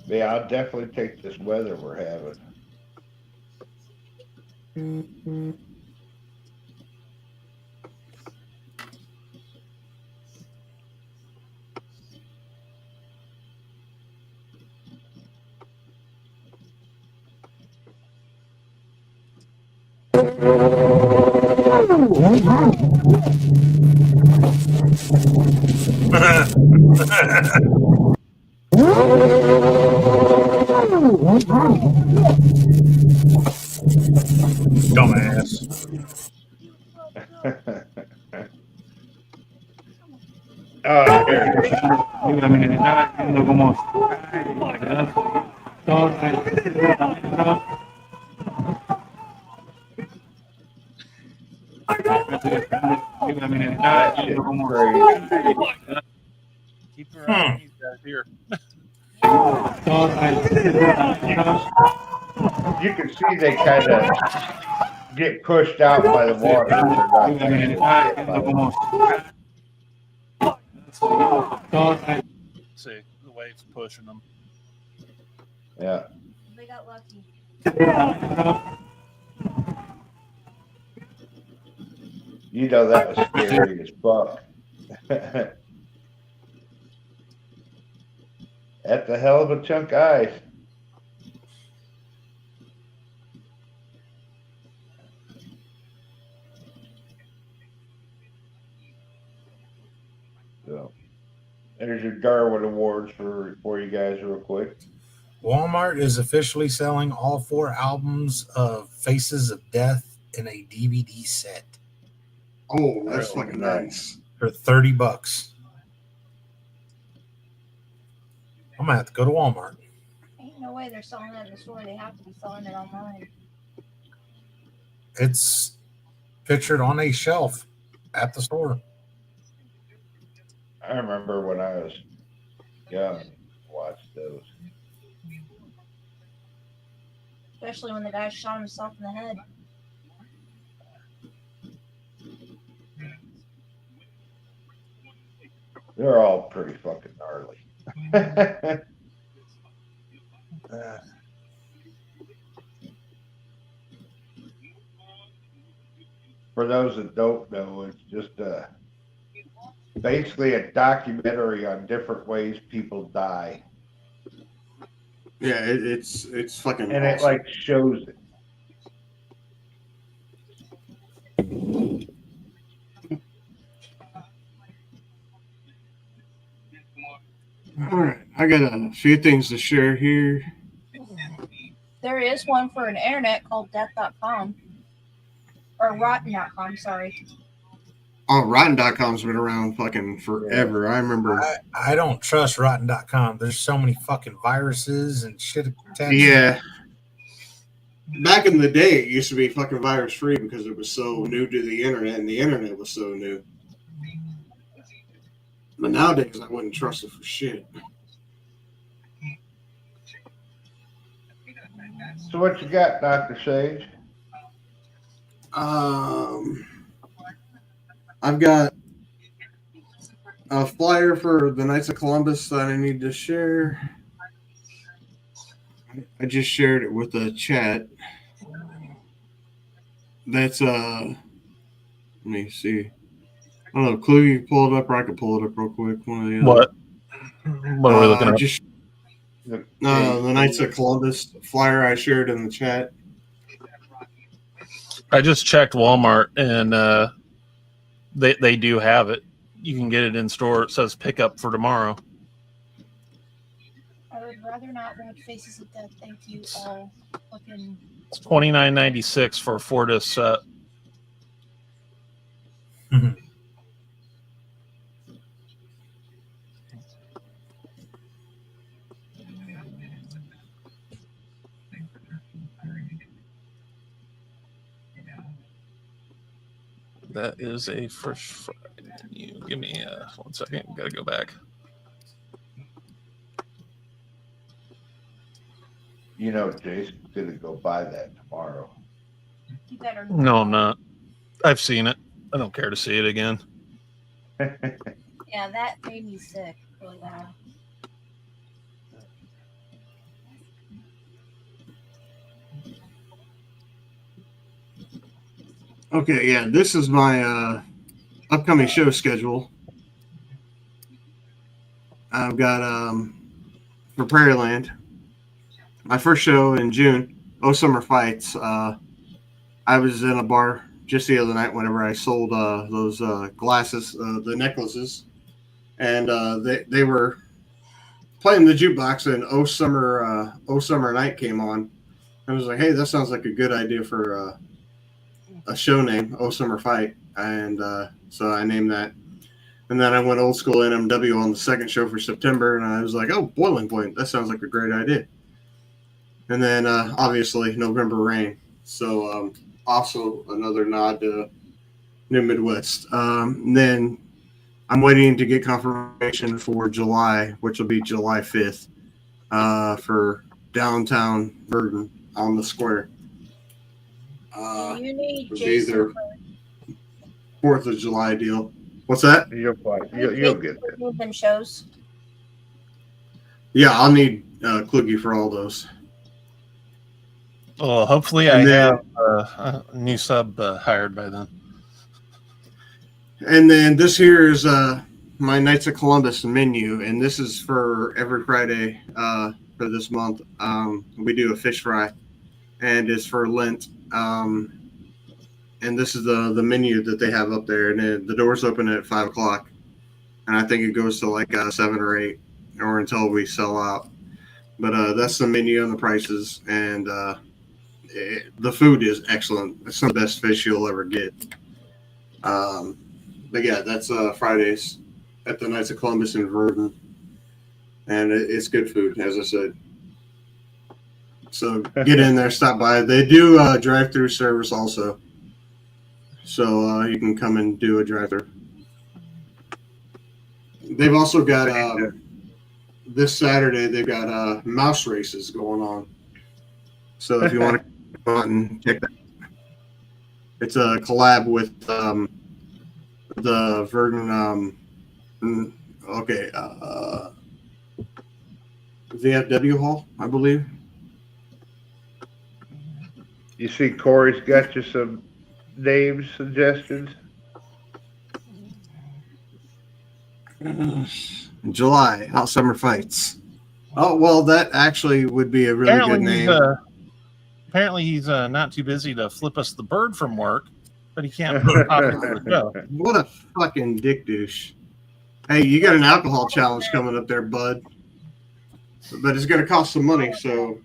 Yeah, I'll definitely take this weather we're having. dumbass. Here. That shit's crazy. Keep your eye on these guys here. You can see they kind of get pushed out by the water. They're not See, the waves pushing them. yeah. They got lucky. You know that was scary as fuck. That's a hell of a chunk of ice. So, there's your Darwin Awards for you guys real quick. Walmart is officially selling all 4 albums of Faces of Death in a DVD set Oh, that's Really fucking nice. nice. for $30. I'm gonna have to go to Walmart. Ain't no way they're selling that in the store. They have to be selling it online. It's pictured on a shelf at the store. I remember when I was young, watched those. Especially when the guy shot himself in the head. They're all pretty fucking gnarly. For those that don't know, it's just basically a documentary on different ways people die, Yeah, it's fucking and it awesome. like shows it. All right, I got a few things to share here. There is one for an internet called death.com. Or rotten.com, sorry. Oh, Rotten.com's been around fucking forever. I remember. I don't trust Rotten.com. There's so many fucking viruses and shit attached. Yeah. Back in the day, it used to be fucking virus free because it was so new to the internet, and the internet was so new. But nowadays, I wouldn't trust it for shit. So what you got, Dr. Sage? I've got a flyer for the Knights of Columbus that I need to share. I just shared it with the chat. That's let me see. I don't know, Clue, you can pull it up, or I can pull it up real quick. One of the other. What are we looking at? Just the Knights of Columbus flyer I shared in the chat. I just checked Walmart, and they do have it. You can get it in store. It says pick up for tomorrow. I would rather not watch Faces of Death. Thank you all. Fucking. It's $29.96 for a 4-disc set. That is a fresh Friday. You give me 1 second. Gotta go back. You know, Jason's gonna go buy that tomorrow. You better. No, I'm not. I've seen it. I don't care to see it again. Yeah, that made me sick. Really bad. Okay, yeah, this is my upcoming show schedule. I've got for Prairieland, my first show in June, Oh Summer Fights. I was in a bar just the other night whenever I sold those glasses, the necklaces, and they were playing the jukebox, and Oh Summer Night came on. I was like, hey, that sounds like a good idea for a show name, Oh Summer Fight, and so I named that. And then I went old school NMW on the second show for September, and I was like, oh, Boiling Point, that sounds like a great idea. And then obviously November Rain. So also another nod to New Midwest. And then I'm waiting to get confirmation for July, which will be July 5th, for downtown Verdun on the square. You need It'll be Jason their 4th of July deal. What's that? You'll find, you'll get for it. moving shows. Yeah, I'll need Kluge for all those. Well, hopefully I And then- have a new sub hired by then. And then this here is my Knights of Columbus menu, and this is for every Friday for this month. We do a fish fry, and it's for Lent. And this is the menu that they have up there, and the doors open at 5 o'clock, and I think it goes to like 7 or 8, or until we sell out. But that's the menu and the prices, and the food is excellent. It's some of the best fish you'll ever get. But yeah, that's Fridays at the Knights of Columbus in Verdun, and it's good food, as I said. So get in there, stop by. They do drive-through service also, so you can come and do a drive-through. They've also got this Saturday. They've got mouse races going on. So if you want to go out and check that, it's a collab with the Verdun. VFW Hall, I believe. You see, Corey's got you some name suggestions. July, Hot Summer Fights. Oh, well, that actually would be a really good name. Apparently he's not too busy to flip us the bird from work, but he can't pop it for the show. What a fucking dick douche. Hey, you got an alcohol challenge coming up there, bud. But it's going to cost some money, so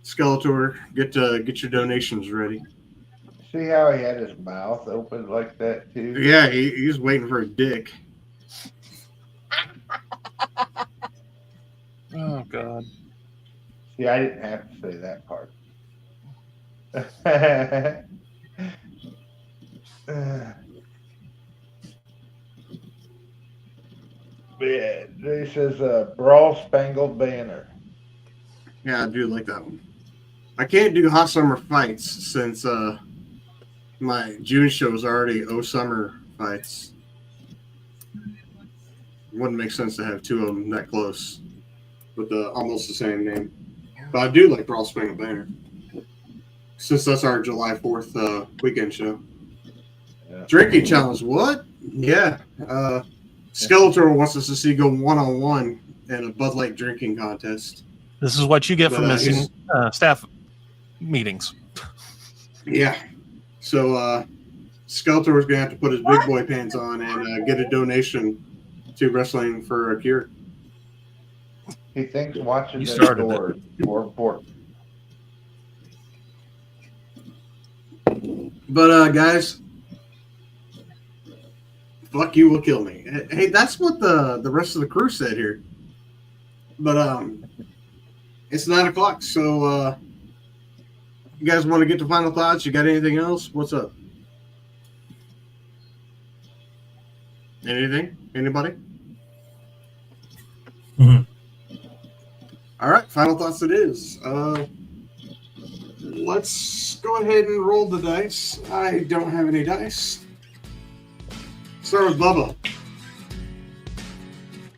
Skeletor, get your donations ready. See how he had his mouth open like that, too? Yeah, he's waiting for a dick. Oh God. See, I didn't have to say that part. Yeah, he says Brawl Spangled Banner. Yeah, I do like that one. I can't do Hot Summer Fights since my June show is already Summer Fights. Wouldn't make sense to have two of them that close with almost the same name. But I do like Brawl Spangled Banner since that's our July 4th weekend show. Yeah. Drinking challenge, what? Yeah. Skeletor wants us to see go 1-on-1 in a Bud Light drinking contest. This is what you get for But, missing staff meetings. Yeah. So Skeletor is going to have to put his big boy pants on and get a donation to Wrestling for a Cure. He thinks watching You the started door is more important. But guys, fuck you will kill me. Hey, that's what the rest of the crew said here. But it's 9 o'clock, so you guys want to get to final thoughts? You got anything else? What's up? Anything? Anybody? Mhm. All right, final thoughts it is. Let's go ahead and roll the dice. I don't have any dice. Start with Bubba.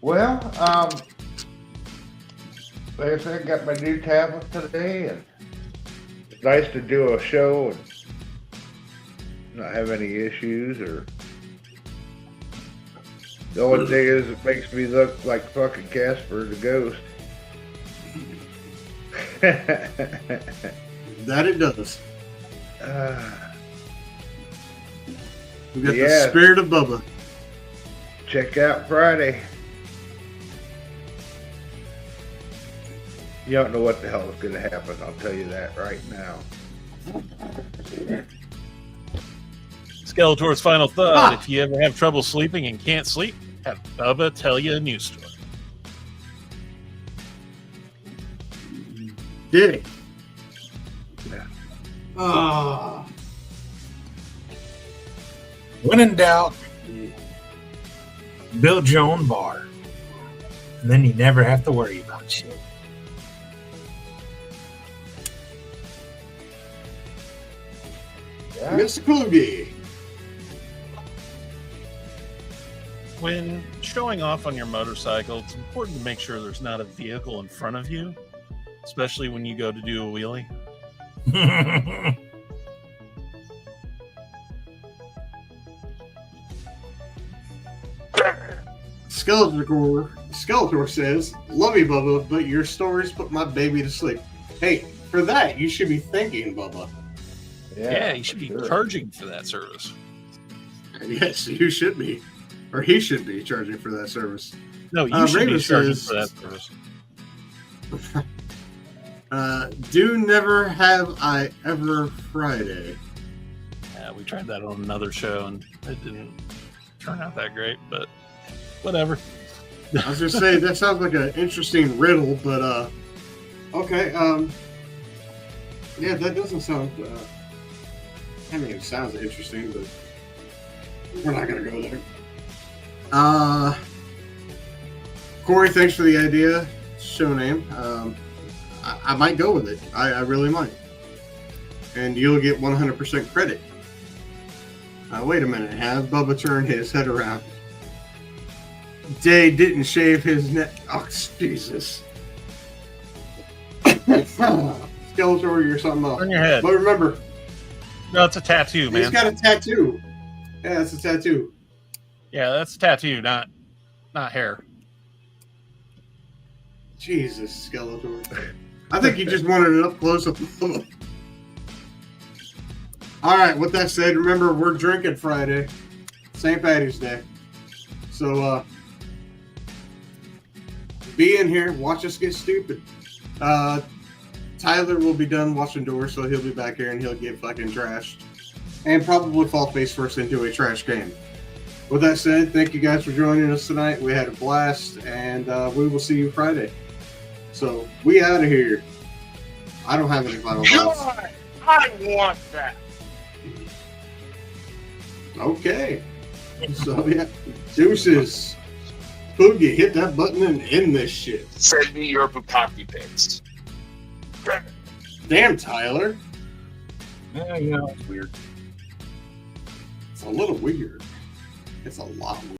Well, like I said, I got my new tablet today, and it's nice to do a show and not have any issues. Or the only thing is, it makes me look like fucking Casper the Ghost. That it does. We got the Yeah. spirit of Bubba. Check out Friday. You don't know what the hell is going to happen. I'll tell you that right now. Skeletor's final thought: if you ever have trouble sleeping and can't sleep, have Bubba tell you a news story. Did he? Yeah. When in doubt, build your own bar. And then you never have to worry about shit. Yeah. Mr. Poogie. When showing off on your motorcycle, it's important to make sure there's not a vehicle in front of you, especially when you go to do a wheelie. Skeletor says, "Love you, Bubba, but your stories put my baby to sleep." Hey, for that you should be thanking Bubba. Yeah, you should be sure. charging for that service. Yes, you should be, or he should be charging for that service. No, you should Raven be charging says- for that service. Do never have I ever Friday. Yeah, we tried that on another show and it didn't turn out that great, but whatever. I was just saying that sounds like an interesting riddle, but okay. Yeah, that doesn't sound. I mean, it sounds interesting, but we're not gonna go there. Corey, thanks for the idea. Show name. I might go with it. I really might. And you'll get 100% credit. Wait a minute. Have Bubba turn his head around. Day didn't shave his neck. Oh, Jesus. Skeletor, you're something else. Turn your head. But remember, No, it's a tattoo, he's man. got a tattoo. Yeah, it's a tattoo. Yeah, that's a tattoo, not hair. Jesus, Skeletor. I think you just wanted it up close. All right, with that said, remember, we're drinking Friday, St. Patty's Day. So, be in here, watch us get stupid. Tyler will be done watching doors, so he'll be back here and he'll get fucking trashed. And probably fall face first into a trash can. With that said, thank you guys for joining us tonight. We had a blast, and we will see you Friday. So, we out of here. I don't have any final thoughts. I want that. Okay. So, yeah. Deuces. Boogie, hit that button and end this shit. Send me your Bukaki pics. Damn, Tyler. Yeah, you know, it's weird. It's a little weird. It's a lot weird.